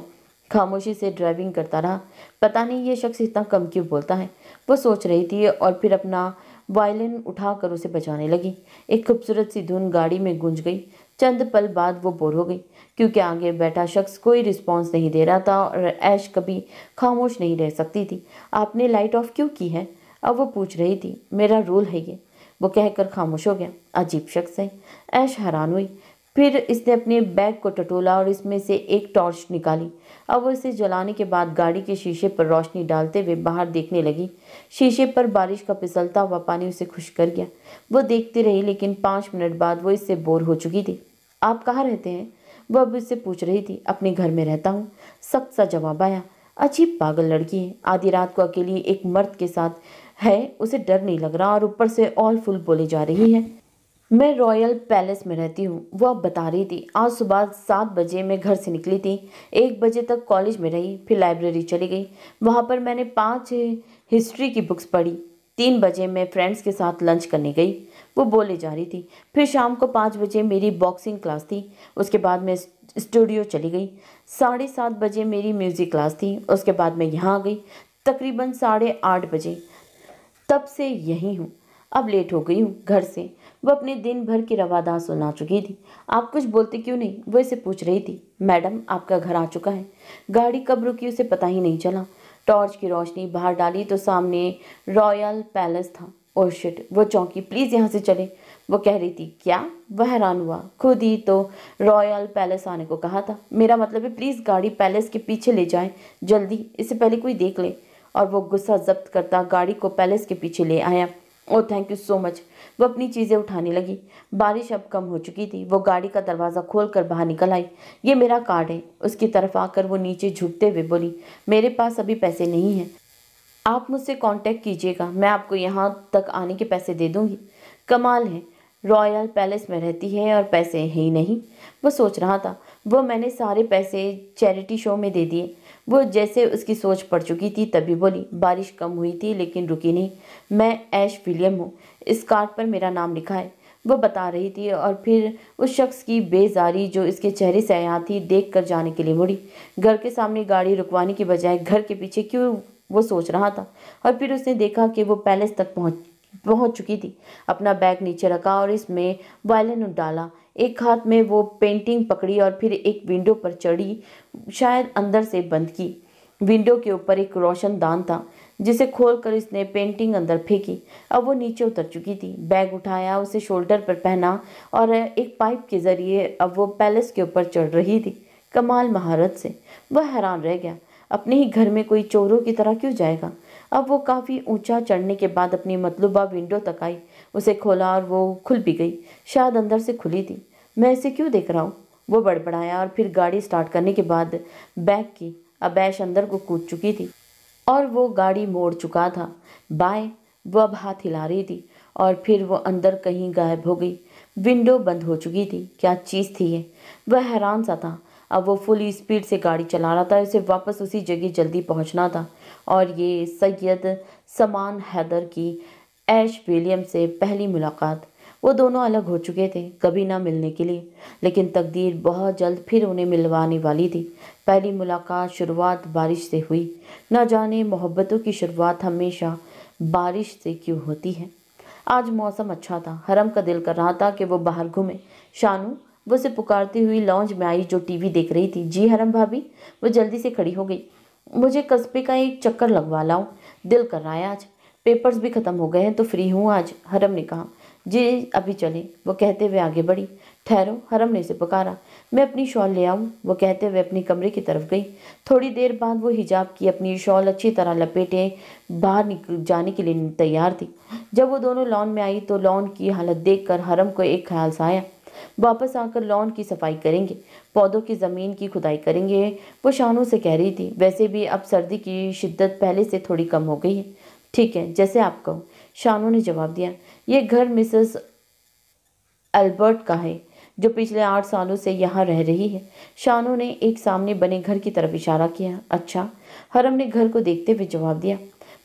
खामोशी से ड्राइविंग करता रहा। पता नहीं ये शख्स इतना कम क्यों बोलता है। वो सोच रही थी और फिर अपना वायलिन उठाकर उसे बजाने लगी। एक खूबसूरत सी धुन गाड़ी में गूंज गई। चंद पल बाद वो बोर हो गई, क्योंकि आगे बैठा शख्स कोई रिस्पॉन्स नहीं दे रहा था और ऐश कभी खामोश नहीं रह सकती थी। आपने लाइट ऑफ क्यों की है? अब वो पूछ रही थी। मेरा रूल है ये, वो कहकर खामोश हो गया। अजीब शख्स है। ऐश हैरान हुई। फिर इसने अपने बैग को टटोला और इसमें से एक टॉर्च निकाली। अब वो इसे जलाने के बाद गाड़ी के शीशे पर रोशनी डालते हुए बाहर देखने लगी। शीशे पर बारिश का फिसलता हुआ पानी उसे खुश कर गया। वो देखती रही, लेकिन 5 मिनट बाद वो इससे बोर हो चुकी थी। आप कहाँ रहते हैं? वो अब इससे पूछ रही थी। अपने घर में रहता हूँ, सख्त सा जवाब आया। अजीब पागल लड़की है। आधी रात को अकेली एक मर्द के साथ है, उसे डर नहीं लग रहा और ऊपर से ऑल फुल बोले जा रही है। मैं रॉयल पैलेस में रहती हूँ, वो अब बता रही थी। आज सुबह 7 बजे मैं घर से निकली थी। 1 बजे तक कॉलेज में रही, फिर लाइब्रेरी चली गई। वहाँ पर मैंने 5 हिस्ट्री की बुक्स पढ़ी। 3 बजे मैं फ्रेंड्स के साथ लंच करने गई, वो बोले जा रही थी। फिर शाम को 5 बजे मेरी बॉक्सिंग क्लास थी। उसके बाद मैं स्टूडियो चली गई। 7:30 बजे मेरी म्यूज़िक क्लास थी। उसके बाद मैं यहाँ आ गई तकरीबन 8:30 बजे। तब से यही हूँ। अब लेट हो गई हूँ घर से। वो अपने दिन भर की रवादां सुना चुकी थी। आप कुछ बोलते क्यों नहीं? वो इसे पूछ रही थी। मैडम, आपका घर आ चुका है। गाड़ी कब रुकी उसे पता ही नहीं चला। टॉर्च की रोशनी बाहर डाली तो सामने रॉयल पैलेस था। ओह शिट, वो चौंकी। प्लीज़ यहाँ से चले, वो कह रही थी। क्या? वह हैरान हुआ। खुद ही तो रॉयल पैलेस आने को कहा था। मेरा मतलब है प्लीज़ गाड़ी पैलेस के पीछे ले जाएं, जल्दी, इससे पहले कोई देख ले। और वो गुस्सा जब्त करता गाड़ी को पैलेस के पीछे ले आया। Oh thank you so much. वो अपनी चीज़ें उठाने लगी। बारिश अब कम हो चुकी थी। वो गाड़ी का दरवाज़ा खोलकर बाहर निकल आई। ये मेरा कार्ड है। उसकी तरफ आकर वो नीचे झुकते हुए बोली। मेरे पास अभी पैसे नहीं हैं, आप मुझसे कांटेक्ट कीजिएगा, मैं आपको यहाँ तक आने के पैसे दे दूँगी। कमाल है, रॉयल पैलेस में रहती है और पैसे ही नहीं। वो सोच रहा था। वो मैंने सारे पैसे चैरिटी शो में दे दिए। वो जैसे उसकी सोच पड़ चुकी थी तभी बोली। बारिश कम हुई थी लेकिन रुकी नहीं। मैं ऐश विलियम हूँ, इस कार्ड पर मेरा नाम लिखा है, वो बता रही थी। और फिर उस शख्स की बेजारी जो इसके चेहरे से आया थी देख कर जाने के लिए मुड़ी। घर के सामने गाड़ी रुकवाने की बजाय घर के पीछे क्यों, वो सोच रहा था। और फिर उसने देखा कि वो पैलेस तक पहुंच चुकी थी। अपना बैग नीचे रखा और इसमें वायलिन डाला। एक हाथ में वो पेंटिंग पकड़ी और फिर एक विंडो पर चढ़ी, शायद अंदर से बंद की। विंडो के ऊपर एक रोशनदान था जिसे खोलकर इसने पेंटिंग अंदर फेंकी। अब वो नीचे उतर चुकी थी। बैग उठाया, उसे शोल्डर पर पहना और एक पाइप के जरिए अब वो पैलेस के ऊपर चढ़ रही थी। कमाल महारत से। वह हैरान रह गया। अपने ही घर में कोई चोरों की तरह क्यों जाएगा? अब वो काफ़ी ऊंचा चढ़ने के बाद अपनी मतलूबा विंडो तक आई। उसे खोला और वो खुल भी गई। शायद अंदर से खुली थी। मैं इसे क्यों देख रहा हूँ? वो बड़बड़ाया और फिर गाड़ी स्टार्ट करने के बाद बैक की। अब ऐश अंदर को कूद चुकी थी और वो गाड़ी मोड़ चुका था। बाय, वो अब हाथ हिला रही थी और फिर वो अंदर कहीं गायब हो गई। विंडो बंद हो चुकी थी। क्या चीज़ थी ये? वह हैरान सा था। अब वो फुल स्पीड से गाड़ी चला रहा था। उसे वापस उसी जगह जल्दी पहुंचना था। और ये सैयद समान हैदर की ऐश विलियम से पहली मुलाकात। वो दोनों अलग हो चुके थे, कभी ना मिलने के लिए, लेकिन तकदीर बहुत जल्द फिर उन्हें मिलवाने वाली थी। पहली मुलाकात शुरुआत बारिश से हुई। न जाने मोहब्बतों की शुरुआत हमेशा बारिश से क्यों होती है। आज मौसम अच्छा था। हरम का दिल कर रहा था कि वो बाहर घूमे। शानू, वो उसे पुकारती हुई लॉन्ज में आई जो टीवी देख रही थी। जी हरम भाभी। वो जल्दी से खड़ी हो गई। मुझे कस्बे का एक चक्कर लगवा लाऊं, दिल कर रहा है आज। पेपर्स भी ख़त्म हो गए हैं तो फ्री हूँ आज, हरम ने कहा। जी अभी चले, वो कहते हुए आगे बढ़ी। ठहरो, हरम ने उसे पुकारा। मैं अपनी शॉल ले आऊँ, वो कहते हुए अपने कमरे की तरफ गई। थोड़ी देर बाद वो हिजाब की अपनी शॉल अच्छी तरह लपेटे बाहर जाने के लिए तैयार थी। जब वो दोनों लॉन में आई तो लॉन की हालत देखकर हरम को एक ख्याल सा आया। वापस आकर लॉन की सफाई करेंगे, पौधों की ज़मीन की खुदाई करेंगे, वो शानू से कह रही थी। वैसे भी अब सर्दी की शिद्दत पहले से थोड़ी कम हो गई है। ठीक है, जैसे आप कहो, शानू ने जवाब दिया। ये घर मिसेस अल्बर्ट का है जो पिछले 8 सालों से यहाँ रह रही है। शानू ने एक सामने बने घर की तरफ इशारा किया। अच्छा, हरम ने घर को देखते हुए जवाब दिया।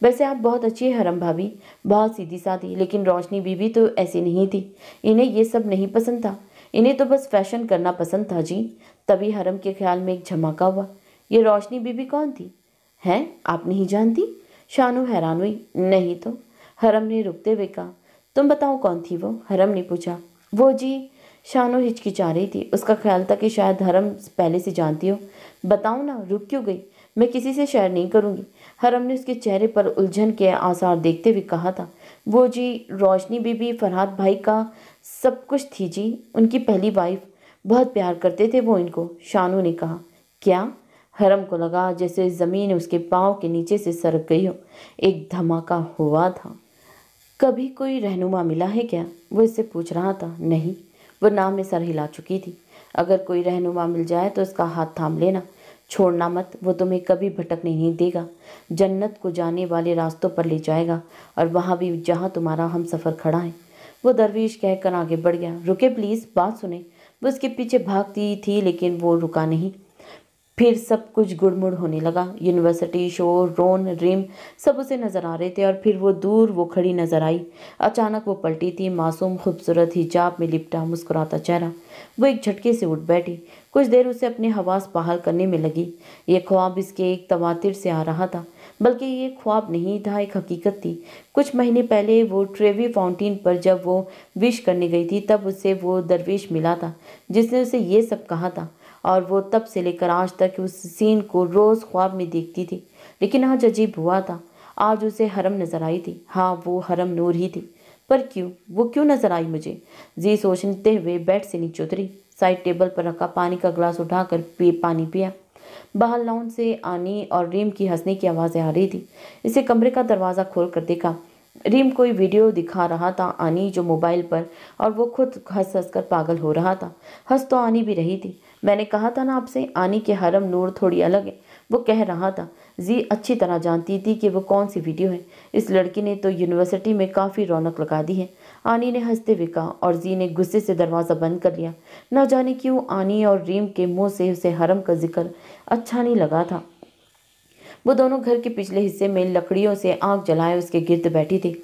वैसे आप बहुत अच्छी है हरम भाभी, बहुत सीधी सादी, लेकिन रोशनी बीबी तो ऐसी नहीं थी। इन्हें ये सब नहीं पसंद था, इन्हें तो बस फैशन करना पसंद था जी। तभी हरम के ख्याल में एक झमाका हुआ। ये रोशनी बीबी कौन थी? हैं, आप नहीं जानती? शानू हैरान हुई। नहीं तो, हरम ने रुकते हुए कहा। तुम बताओ कौन थी वो? हरम ने पूछा। वो जी, शानू हिचकिचा रही थी। उसका ख्याल था कि शायद हरम पहले से जानती हो। बताओ ना, रुक क्यों गई? मैं किसी से शेयर नहीं करूंगी। हरम ने उसके चेहरे पर उलझन के आसार देखते हुए कहा था। वो जी, रोशनी बीबी फरहाद भाई का सब कुछ थी जी, उनकी पहली वाइफ। बहुत प्यार करते थे वो इनको, शानू ने कहा। क्या? हरम को लगा जैसे ज़मीन उसके पाँव के नीचे से सरक गई हो। एक धमाका हुआ था। कभी कोई रहनुमा मिला है क्या? वो इससे पूछ रहा था। नहीं, वो नाव में सर हिला चुकी थी। अगर कोई रहनुमा मिल जाए तो उसका हाथ थाम लेना, छोड़ना मत। वो तुम्हें कभी भटकने नहीं देगा, जन्नत को जाने वाले रास्तों पर ले जाएगा, और वहाँ भी जहाँ तुम्हारा हम सफ़र खड़ा है। वो दरवेश कहकर आगे बढ़ गया। रुके प्लीज़, बात सुने। वो उसके पीछे भागती थी लेकिन वो रुका नहीं। फिर सब कुछ गुड़मुड़ होने लगा। यूनिवर्सिटी, शोर, रोन, रिम सब उसे नजर आ रहे थे, और फिर वो दूर वो खड़ी नजर आई। अचानक वो पलटी थी, मासूम, खूबसूरत, हिजाब में लिपटा, मुस्कुराता चेहरा। वो एक झटके से उठ बैठी। कुछ देर उसे अपने हवास बहाल करने में लगी। ये ख्वाब इसके एक तवातिर से आ रहा था, बल्कि ये ख्वाब नहीं था, एक हकीकत थी। कुछ महीने पहले वो ट्रेवी फाउंटेन पर जब वो विश करने गई थी, तब उसे वो दरवेश मिला था जिसने उसे ये सब कहा था, और वो तब से लेकर आज तक उस सीन को रोज़ ख्वाब में देखती थी। लेकिन आज अजीब हुआ था। आज उसे हरम नजर आई थी। हाँ, वो हरम नूर ही थी। पर क्यों? वो क्यों नजर आई मुझे? जी सोचते हुए बेड से नीचे उतरी। साइड टेबल पर रखा पानी का गिलास उठाकर पानी पिया। बाहर लॉन से आनी और रीम की हंसने की आवाज़ें आ रही थी। इसे कमरे का दरवाज़ा खोल कर देखा। रीम कोई वीडियो दिखा रहा था आनी जो मोबाइल पर, और वो खुद हंस हंस कर पागल हो रहा था। हंस तो आनी भी रही थी। मैंने कहा था ना आपसे, आनी के हरम नूर थोड़ी अलग है, वो कह रहा था। जी अच्छी तरह जानती थी कि वो कौन सी वीडियो है। इस लड़की ने तो यूनिवर्सिटी में काफ़ी रौनक लगा दी है, आनी ने हंसते हुए कहा, और जी ने गुस्से से दरवाज़ा बंद कर लिया। न जाने क्यों आनी और रीम के मुंह से उसे हरम का जिक्र अच्छा नहीं लगा था। वो दोनों घर के पिछले हिस्से में लकड़ियों से आग जलाए उसके गिर्द बैठी थी।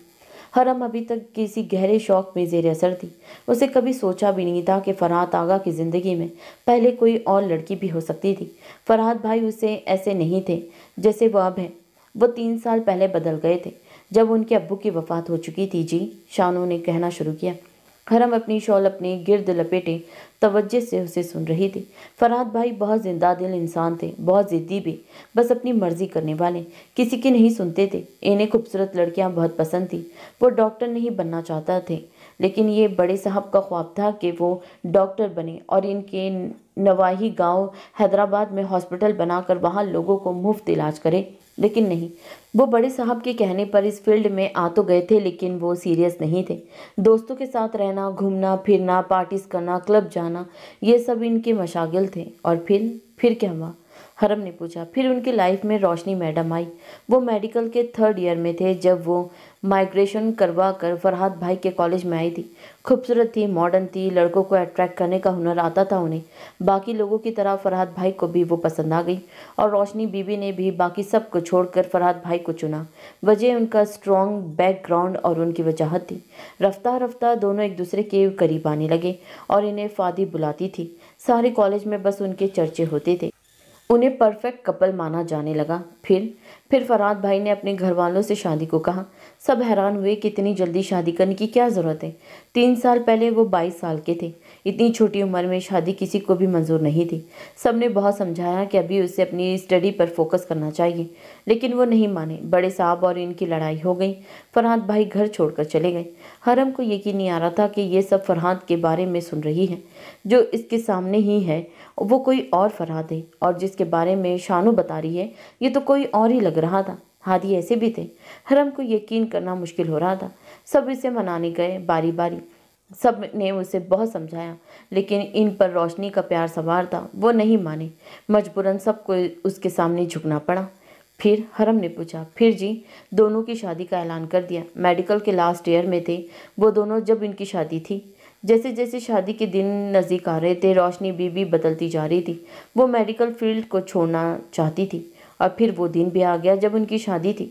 हरम अभी तक किसी गहरे शौक में जेर असर थी। उसे कभी सोचा भी नहीं था कि फरहाद आगा की ज़िंदगी में पहले कोई और लड़की भी हो सकती थी। फरहाद भाई उसे ऐसे नहीं थे जैसे वो अब है। वो 3 साल पहले बदल गए थे, जब उनके अब्बू की वफ़ात हो चुकी थी। जी, शानू ने कहना शुरू किया। हरम अपनी शॉल अपने गिर्द लपेटे तवज्जो से उसे सुन रही थी। फरहाद भाई बहुत जिंदा दिल इंसान थे, बहुत ज़िद्दी भी, बस अपनी मर्जी करने वाले, किसी की नहीं सुनते थे। इन्हें खूबसूरत लड़कियां बहुत पसंद थी। वो डॉक्टर नहीं बनना चाहता थे, लेकिन ये बड़े साहब का ख्वाब था कि वो डॉक्टर बने और इनके नवाही गांव हैदराबाद में हॉस्पिटल बनाकर वहाँ लोगों को मुफ्त इलाज करे। लेकिन नहीं, वो बड़े साहब के कहने पर इस फील्ड में आ तो गए थे, लेकिन वो सीरियस नहीं थे। दोस्तों के साथ रहना, घूमना फिरना, पार्टीज करना, क्लब जाना, ये सब इनके मशागिल थे। और फिर क्या हुआ? हरम ने पूछा। फिर उनकी लाइफ में रोशनी मैडम आई। वो मेडिकल के 3rd ईयर में थे जब वो माइग्रेशन करवा कर फरहाद भाई के कॉलेज में आई थी। खूबसूरत थी, मॉडर्न थी, लड़कों को अट्रैक्ट करने का हुनर आता था उन्हें। बाकी लोगों की तरह फरहाद भाई को भी वो पसंद आ गई, और रोशनी बीबी ने भी बाकी सब को छोड़कर फरहाद भाई को चुना। वजह उनका स्ट्रॉन्ग बैकग्राउंड और उनकी वजाहत थी। रफ्ता रफ्ता दोनों एक दूसरे के करीब आने लगे, और इन्हें फादी बुलाती थी। सारे कॉलेज में बस उनके चर्चे होते थे। उन्हें परफेक्ट कपल माना जाने लगा। फिर फरहाद भाई ने अपने घर वालों से शादी को कहा। सब हैरान हुए कि इतनी जल्दी शादी करने की क्या ज़रूरत है। 3 साल पहले वो 22 साल के थे। इतनी छोटी उम्र में शादी किसी को भी मंजूर नहीं थी। सब ने बहुत समझाया कि अभी उसे अपनी स्टडी पर फोकस करना चाहिए, लेकिन वो नहीं माने। बड़े साहब और इनकी लड़ाई हो गई। फरहाद भाई घर छोड़कर चले गए। हरम को यकीन नहीं आ रहा था कि ये सब फरहाद के बारे में सुन रही है। जो इसके सामने ही है वो कोई और फरहाद है, और जिसके बारे में शानू बता रही है ये तो कोई और ही लग रहा था। हादी ऐसे भी थे। हरम को यकीन करना मुश्किल हो रहा था। सब इसे मनाने गए बारी बारी। सब ने उसे बहुत समझाया, लेकिन इन पर रोशनी का प्यार सवार था। वो नहीं माने। मजबूरन सबको उसके सामने झुकना पड़ा। फिर हरम ने पूछा। फिर जी, दोनों की शादी का ऐलान कर दिया। मेडिकल के लास्ट ईयर में थे वो दोनों जब इनकी शादी थी। जैसे जैसे शादी के दिन नज़दीक आ रहे थे, रोशनी बीबी बदलती जा रही थी। वो मेडिकल फील्ड को छोड़ना चाहती थी, और फिर वो दिन भी आ गया जब उनकी शादी थी।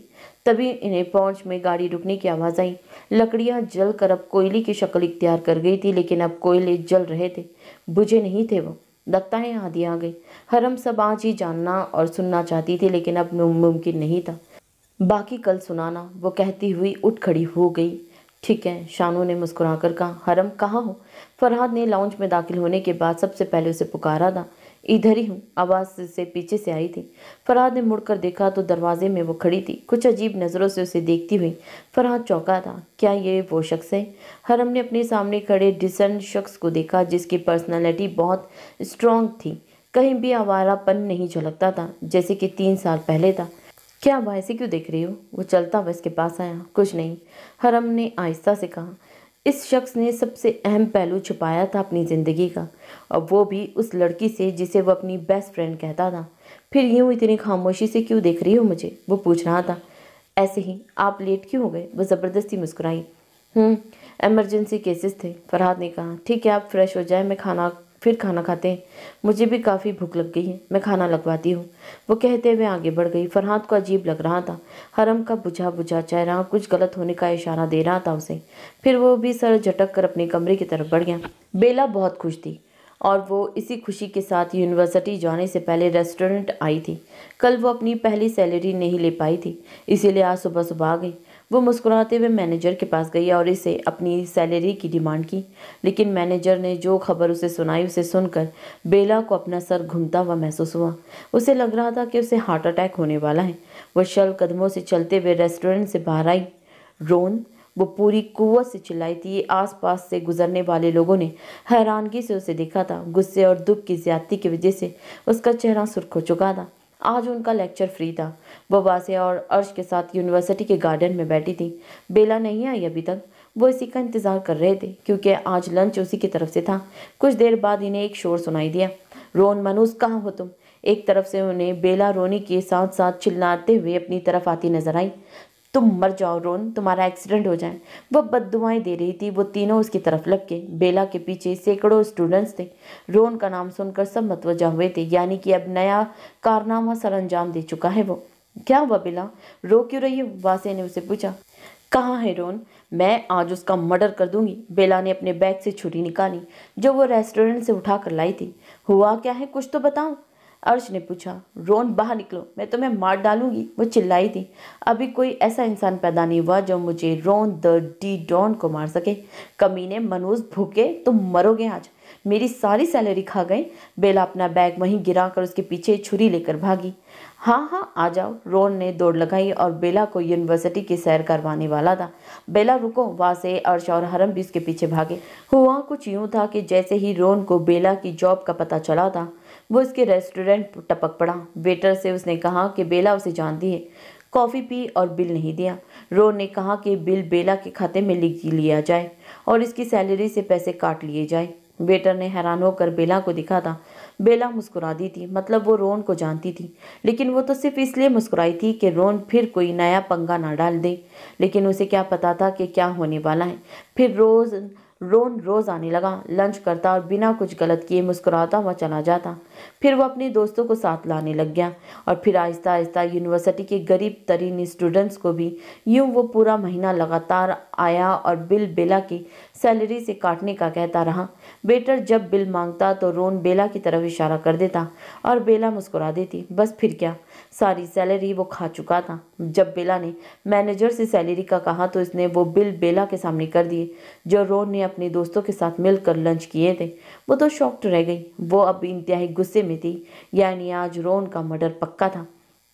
तभी इन्हें पहुंच में गाड़ी रुकने की आवाज़ आई। लकड़ियां जल कर अब कोयले की शक्ल इख्तियार कर गई थी, लेकिन अब कोयले जल रहे थे, बुझे नहीं थे। वो लगता है आधी आ गई। हरम सब आज ही जानना और सुनना चाहती थी, लेकिन अब मुमकिन नहीं था। बाकी कल सुनाना, वो कहती हुई उठ खड़ी हो गई। ठीक है, शानू ने मुस्कुराकर कहा। हरम कहाँ हो? फरहाद ने लाउंज में दाखिल होने के बाद सबसे पहले उसे पुकारा था। इधर ही हूँ, आवाज़ से पीछे से आई थी। फरहाद ने मुड़कर देखा तो दरवाजे में वो खड़ी थी, कुछ अजीब नज़रों से उसे देखती हुई। फरहाद चौंका था। क्या ये वो शख्स है? हरम ने अपने सामने खड़े डिसेंट शख्स को देखा, जिसकी पर्सनैलिटी बहुत स्ट्रॉन्ग थी। कहीं भी आवारापन नहीं झलकता था, जैसे कि 3 साल पहले था। क्या हुआ, ऐसे क्यों देख रही हो? वो चलता हुआ इसके पास आया। कुछ नहीं, हरम ने आहिस्ता से कहा। इस शख्स ने सबसे अहम पहलू छुपाया था अपनी ज़िंदगी का, और वो भी उस लड़की से जिसे वो अपनी बेस्ट फ्रेंड कहता था। फिर यूं इतनी खामोशी से क्यों देख रही हो मुझे? वो पूछ रहा था। ऐसे ही। आप लेट क्यों हो गए? वो ज़बरदस्ती मुस्कुराई। इमरजेंसी केसेस थे, फरहाद ने कहा। ठीक है, आप फ्रेश हो जाए, मैं खाना खाते हैं। मुझे भी काफ़ी भूख लग गई है, मैं खाना लगवाती हूँ। वो कहते हुए आगे बढ़ गई। फरहाद को अजीब लग रहा था। हरम का बुझा बुझा चेहरा कुछ गलत होने का इशारा दे रहा था उसे। फिर वो भी सर झटक कर अपने कमरे की तरफ बढ़ गया। बेला बहुत खुश थी, और वो इसी खुशी के साथ यूनिवर्सिटी जाने से पहले रेस्टोरेंट आई थी। कल वो अपनी पहली सैलरी नहीं ले पाई थी, इसीलिए आज सुबह सुबह आ गई। वो मुस्कुराते हुए मैनेजर के पास गई और इसे अपनी सैलरी की डिमांड की, लेकिन मैनेजर ने जो खबर उसे सुनाई उसे सुनकर बेला को अपना सर घूमता हुआ महसूस हुआ। उसे लग रहा था कि उसे हार्ट अटैक होने वाला है। वो शल कदमों से चलते हुए रेस्टोरेंट से बाहर आई। रोन, वो पूरी कुव्वत से चिल्लाई थी। आसपास से गुजरने वाले लोगों ने हैरानगी से उसे देखा था। गुस्से और दुख की ज्यादती की वजह से उसका चेहरा सुर्ख हो चुका था। आज उनका लेक्चर फ्री था। वो वासे और अर्श के साथ यूनिवर्सिटी के गार्डन में बैठी थी। बेला नहीं आई अभी तक। वो इसी का इंतज़ार कर रहे थे, क्योंकि आज लंच उसी की तरफ से था। कुछ देर बाद इन्हें एक शोर सुनाई दिया। रोन, मनूस, कहाँ हो तुम? एक तरफ से उन्हें बेला रोनी के साथ साथ चिल्लाते हुए अपनी तरफ आती नजर आई। तुम मर जाओ रोन, तुम्हारा एक्सीडेंट हो जाए। वो बद्दुआएं दे रही थी। वो तीनों उसकी तरफ लग के। बेला के पीछे सैकड़ों स्टूडेंट्स थे। रोन का नाम सुनकर सब मतवजा हुए थे, यानी कि अब नया कारनामा सर अंजाम दे चुका है वो। क्या हुआ बेला, रो क्यों रही हो? वासे ने उसे पूछा। कहाँ है रोन? मैं आज उसका मर्डर कर दूंगी। बेला ने अपने बैग से छुरी निकाली, जो वो रेस्टोरेंट से उठा कर लाई थी। हुआ क्या है, कुछ तो बताओ, अर्श ने पूछा। रोन, बाहर निकलो, मैं तुम्हें मार डालूंगी, वो चिल्लाई थी। अभी कोई ऐसा इंसान पैदा नहीं हुआ जो मुझे रोन द डी डॉन को मार सके। कमीने, मनूस, भूखे, तुम मरोगे आज। मेरी सारी सैलरी खा गए। बेला अपना बैग वहीं गिरा कर उसके पीछे छुरी लेकर भागी। हाँ हाँ, आ जाओ। रोन ने दौड़ लगाई और बेला को यूनिवर्सिटी की सैर करवाने वाला था। बेला रुको, वहाँ से अर्श और हरम भी उसके पीछे भागे। हुआ कुछ यूं था कि जैसे ही रोन को बेला की जॉब का पता चला था, वो उसके रेस्टोरेंट टपक पड़ा। वेटर से उसने कहा कि बेला उसे जानती है। कॉफ़ी पी और बिल नहीं दिया। रोन ने कहा कि बिल बेला के खाते में लिख लिया जाए और इसकी सैलरी से पैसे काट लिए जाए। वेटर ने हैरान होकर बेला को दिखा था। बेला मुस्कुरा दी थी, मतलब वो रोन को जानती थी, लेकिन वो तो सिर्फ इसलिए मुस्कुराई थी कि रोन फिर कोई नया पंगा ना डाल दे। लेकिन उसे क्या पता था कि क्या होने वाला है। फिर रोन रोज आने लगा, लंच करता और बिना कुछ गलत किए मुस्कुराता हुआ चला जाता। फिर वो अपने दोस्तों को साथ लाने लग गया, और फिर आहिस्ता आहिस्ता यूनिवर्सिटी के गरीब तरीन स्टूडेंट्स को भी यूं वो पूरा महीना लगातार आया और बिल बेला की सैलरी से काटने का कहता रहा। वेटर जब बिल मांगता तो रोन बेला की तरफ इशारा कर देता और बेला मुस्कुरा देती। बस फिर क्या, सारी सैलरी वो खा चुका था। जब बेला ने मैनेजर से सैलरी का कहा तो इसने वो बिल बेला के सामने कर दिए, जो रोन ने अपने दोस्तों के साथ मिलकर लंच किए थे। वो तो शॉक्ड रह गई। वो अब इंतहाई गुस्से में थी, यानी आज रोन का मर्डर पक्का था।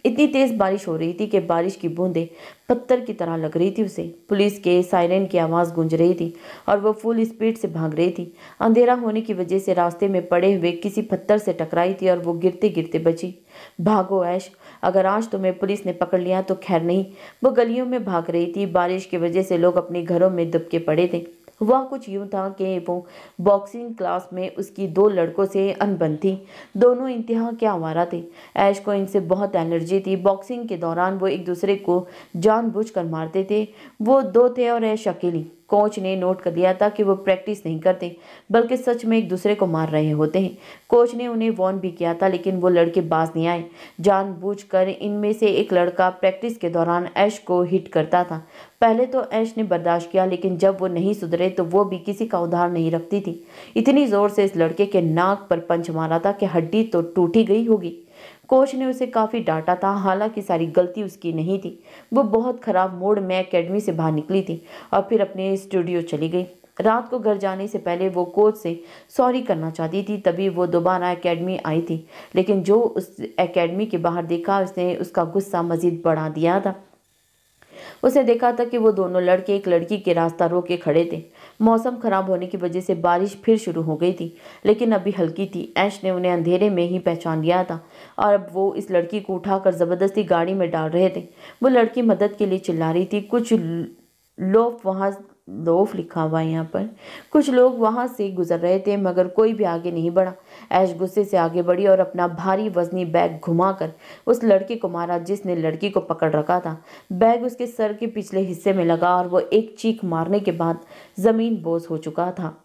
इतनी तेज बारिश हो रही थी कि बारिश की बूंदें पत्थर की तरह लग रही थी उसे। पुलिस के सायरन की आवाज़ गूंज रही थी और वो फुल स्पीड से भाग रही थी। अंधेरा होने की वजह से रास्ते में पड़े हुए किसी पत्थर से टकराई थी और वो गिरते गिरते बची। भागो ऐश, अगर आज तुम्हें पुलिस ने पकड़ लिया तो खैर नहीं। वो गलियों में भाग रही थी। बारिश की वजह से लोग अपने घरों में दुबके पड़े थे। वह कुछ यूं था कि वो बॉक्सिंग क्लास में उसकी 2 लड़कों से अनबन थी। दोनों इंतहा के आवारा थे। ऐश को इनसे बहुत एलर्जी थी। बॉक्सिंग के दौरान वो एक दूसरे को जानबूझकर मारते थे। वो 2 थे और ऐश अकेली। कोच ने नोट कर लिया था कि वो प्रैक्टिस नहीं करते, बल्कि सच में एक दूसरे को मार रहे होते हैं। कोच ने उन्हें वार्न भी किया था, लेकिन वो लड़के बाज नहीं आए। जानबूझकर इनमें से एक लड़का प्रैक्टिस के दौरान ऐश को हिट करता था। पहले तो ऐश ने बर्दाश्त किया, लेकिन जब वो नहीं सुधरे तो वो भी किसी का उधार नहीं रखती थी। इतनी जोर से इस लड़के के नाक पर पंच मारा था कि हड्डी तो टूटी गई होगी। कोच ने उसे काफ़ी डांटा था, हालांकि सारी गलती उसकी नहीं थी। वो बहुत ख़राब मूड में एकेडमी से बाहर निकली थी और फिर अपने स्टूडियो चली गई। रात को घर जाने से पहले वो कोच से सॉरी करना चाहती थी, तभी वो दोबारा एकेडमी आई थी। लेकिन जो उस एकेडमी के बाहर देखा, उसने उसका गुस्सा मज़ीद बढ़ा दिया था। उसने देखा था कि वो दोनों लड़के एक लड़की के रास्ता रोक के खड़े थे। मौसम खराब होने की वजह से बारिश फिर शुरू हो गई थी, लेकिन अभी हल्की थी। ऐश ने उन्हें अंधेरे में ही पहचान लिया था और अब वो इस लड़की को उठाकर ज़बरदस्ती गाड़ी में डाल रहे थे। वो लड़की मदद के लिए चिल्ला रही थी। लोफ लिखा हुआ है यहाँ पर। कुछ लोग वहां से गुजर रहे थे, मगर कोई भी आगे नहीं बढ़ा। ऐश गुस्से से आगे बढ़ी और अपना भारी वजनी बैग घुमाकर उस लड़के को मारा जिसने लड़की को पकड़ रखा था। बैग उसके सर के पिछले हिस्से में लगा और वो एक चीख मारने के बाद जमीन बोझ हो चुका था।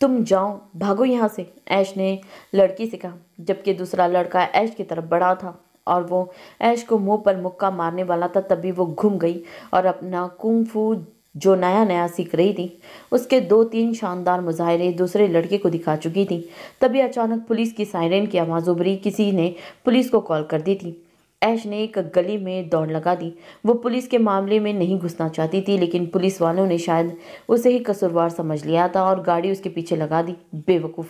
तुम जाओ, भागो यहाँ से, ऐश ने लड़की से कहा, जबकि दूसरा लड़का ऐश की तरफ बढ़ा था और वो ऐश को मुंह पर मुक्का मारने वाला था। तभी वो घूम गई और अपना कुंग फू जो नया नया सीख रही थी, उसके 2-3 शानदार मुजाहरे दूसरे लड़के को दिखा चुकी थी। तभी अचानक पुलिस की सायरन की आवाज़ उभरी। किसी ने पुलिस को कॉल कर दी थी। ऐश ने एक गली में दौड़ लगा दी। वो पुलिस के मामले में नहीं घुसना चाहती थी, लेकिन पुलिस वालों ने शायद उसे ही कसूरवार समझ लिया था और गाड़ी उसके पीछे लगा दी। बेवकूफ़,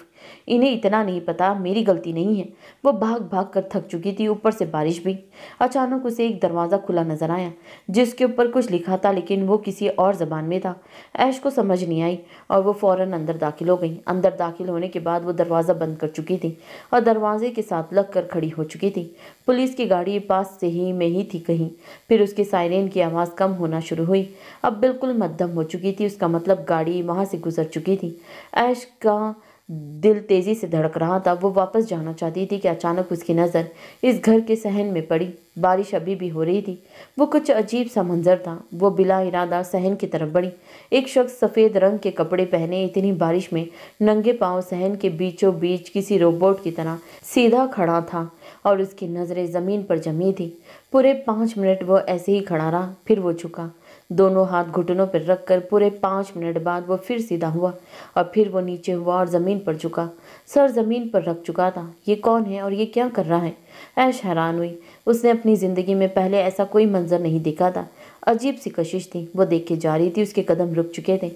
इन्हें इतना नहीं पता मेरी गलती नहीं है। वो भाग भाग कर थक चुकी थी, ऊपर से बारिश भी। अचानक उसे एक दरवाज़ा खुला नजर आया जिसके ऊपर कुछ लिखा था, लेकिन वो किसी और ज़बान में था। ऐश को समझ नहीं आई और वो फ़ौरन अंदर दाखिल हो गई। अंदर दाखिल होने के बाद वो दरवाज़ा बंद कर चुकी थी और दरवाजे के साथ लग कर खड़ी हो चुकी थी। पुलिस की गाड़ी पास से ही में ही थी कहीं। फिर उसकी सायरन की आवाज़ कम होना शुरू हुई। अब बिल्कुल मध्यम हो चुकी थी, उसका मतलब गाड़ी वहाँ से गुजर चुकी थी। ऐश का दिल तेजी से धड़क रहा था। वो वापस जाना चाहती थी कि अचानक उसकी नज़र इस घर के सहन में पड़ी। बारिश अभी भी हो रही थी। वो कुछ अजीब सा मंजर था। वो बिला इरादा सहन की तरफ बढ़ी। एक शख्स सफ़ेद रंग के कपड़े पहने इतनी बारिश में नंगे पांव सहन के बीचों बीच किसी रोबोट की तरह सीधा खड़ा था और उसकी नज़रें ज़मीन पर जमी थी। पूरे 5 मिनट वो ऐसे ही खड़ा रहा। फिर वो झुका, दोनों हाथ घुटनों पर रखकर। पूरे 5 मिनट बाद वो फिर सीधा हुआ और फिर वो नीचे हुआ और ज़मीन पर झुका, सर ज़मीन पर रख चुका था। ये कौन है और ये क्या कर रहा है? ऐश हैरान हुई। उसने अपनी ज़िंदगी में पहले ऐसा कोई मंजर नहीं देखा था। अजीब सी कशिश थी। वो देख के जा रही थी। उसके कदम रुक चुके थे।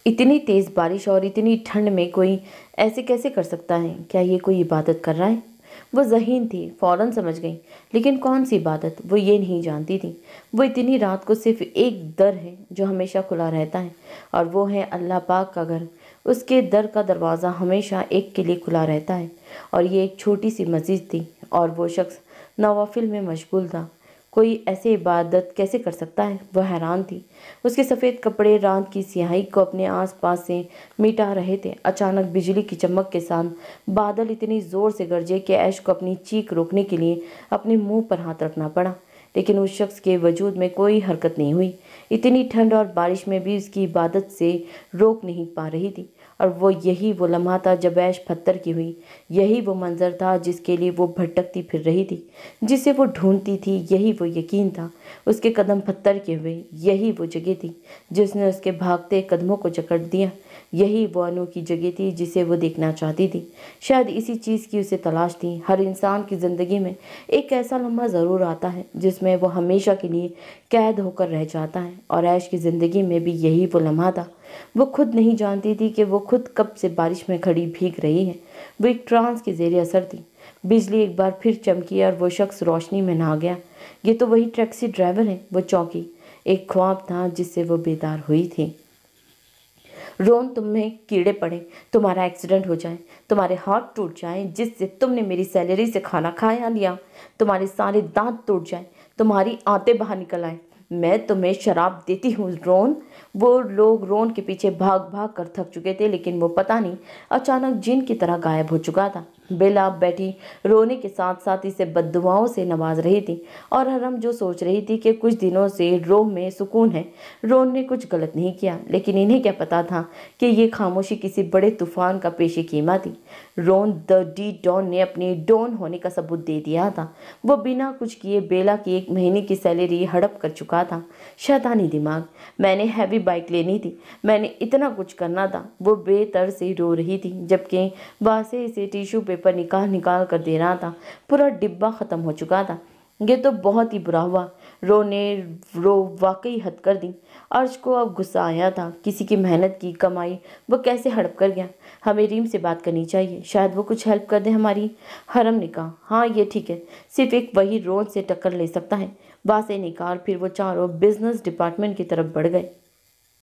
इतनी तेज़ बारिश और इतनी ठंड में कोई ऐसे कैसे कर सकता है? क्या ये कोई इबादत कर रहा है? वो ज़हीन थी, फ़ौरन समझ गई, लेकिन कौन सी इबादत, वो ये नहीं जानती थी। वो इतनी रात को सिर्फ एक दर है जो हमेशा खुला रहता है और वो है अल्लाह पाक का घर। उसके दर का दरवाज़ा हमेशा एक के लिए खुला रहता है और ये एक छोटी सी मस्जिद थी और वो शख्स नवाफिल में मशगूल था। कोई ऐसी इबादत कैसे कर सकता है? वह हैरान थी। उसके सफ़ेद कपड़े रात की स्याही को अपने आसपास से मिटा रहे थे। अचानक बिजली की चमक के साथ बादल इतनी ज़ोर से गरजे कि ऐश को अपनी चीख रोकने के लिए अपने मुंह पर हाथ रखना पड़ा, लेकिन उस शख्स के वजूद में कोई हरकत नहीं हुई। इतनी ठंड और बारिश में भी उसकी इबादत से रोक नहीं पा रही थी और यही वो लम्हा था जब ऐश पत्थर की हुई। यही वो मंजर था जिसके लिए वो भटकती फिर रही थी, जिसे वो ढूंढती थी। यही वो यकीन था। उसके कदम पत्थर के हुए। यही वो जगह थी जिसने उसके भागते कदमों को जकड़ दिया। यही वो अनोखी जगह थी जिसे वो देखना चाहती थी। शायद इसी चीज़ की उसे तलाश थी। हर इंसान की ज़िंदगी में एक ऐसा लम्हा ज़रूर आता है जिसमें वो हमेशा के लिए कैद होकर रह जाता है और ऐश की ज़िंदगी में भी यही वो लम्हा था। वो खुद नहीं जानती थी कि वो खुद कब से बारिश में खड़ी भीग रही है। वो एक ट्रांस के ज़ेरे असर थी। बिजली एक बार फिर चमकी और वो शख्स रोशनी में नहा गया। ये तो वही टैक्सी ड्राइवर है। वो चौंकी। एक ख्वाब था जिससे वो बेदार हुई थी। रोन, तुम्हें कीड़े पड़े, तुम्हारा एक्सीडेंट हो जाए, तुम्हारे हाथ टूट जाएं जिससे तुमने मेरी सैलरी से खाना खाया लिया, तुम्हारे सारे दांत टूट जाएं, तुम्हारी आंतें बाहर निकल आए, मैं तुम्हें शराब देती हूँ रोन। वो लोग रोन के पीछे भाग भाग कर थक चुके थे, लेकिन वो पता नहीं अचानक जिन की तरह गायब हो चुका था। बेला बैठी रोने के साथ साथ इसे बद्दुआओं से नवाज रही थी और हरम जो सोच रही थी कि कुछ दिनों से रोम में सुकून है। रोन ने कुछ गलत नहीं किया, लेकिन इन्हें क्या पता था कि ये खामोशी किसी बड़े तूफान का पेशे कीमा थी। रोन द डी डॉन ने अपने डॉन होने का सबूत दे दिया था। वो बिना कुछ किए बेला की 1 महीने की सैलरी हड़प कर चुका था। शैतानी दिमाग, मैंने हैवी बाइक लेनी थी, मैंने इतना कुछ करना था। वो बेतर से रो रही थी जबकि बासे इसे टिश्यू पेपर पेपर निकाल निकाल कर दे रहा था। पूरा डिब्बा ख़त्म हो चुका था। ये तो बहुत ही बुरा हुआ। रो ने वाकई हद कर दी। अर्श को अब गुस्सा आया था। किसी की मेहनत की कमाई वो कैसे हड़प कर गया। हमें रीम से बात करनी चाहिए, शायद वो कुछ हेल्प कर दे हमारी। हरम ने कहा, हाँ ये ठीक है, सिर्फ एक वही रोज से टक्कर ले सकता है। वहाँ से निकाल। फिर वो चारों बिजनेस डिपार्टमेंट की तरफ बढ़ गए।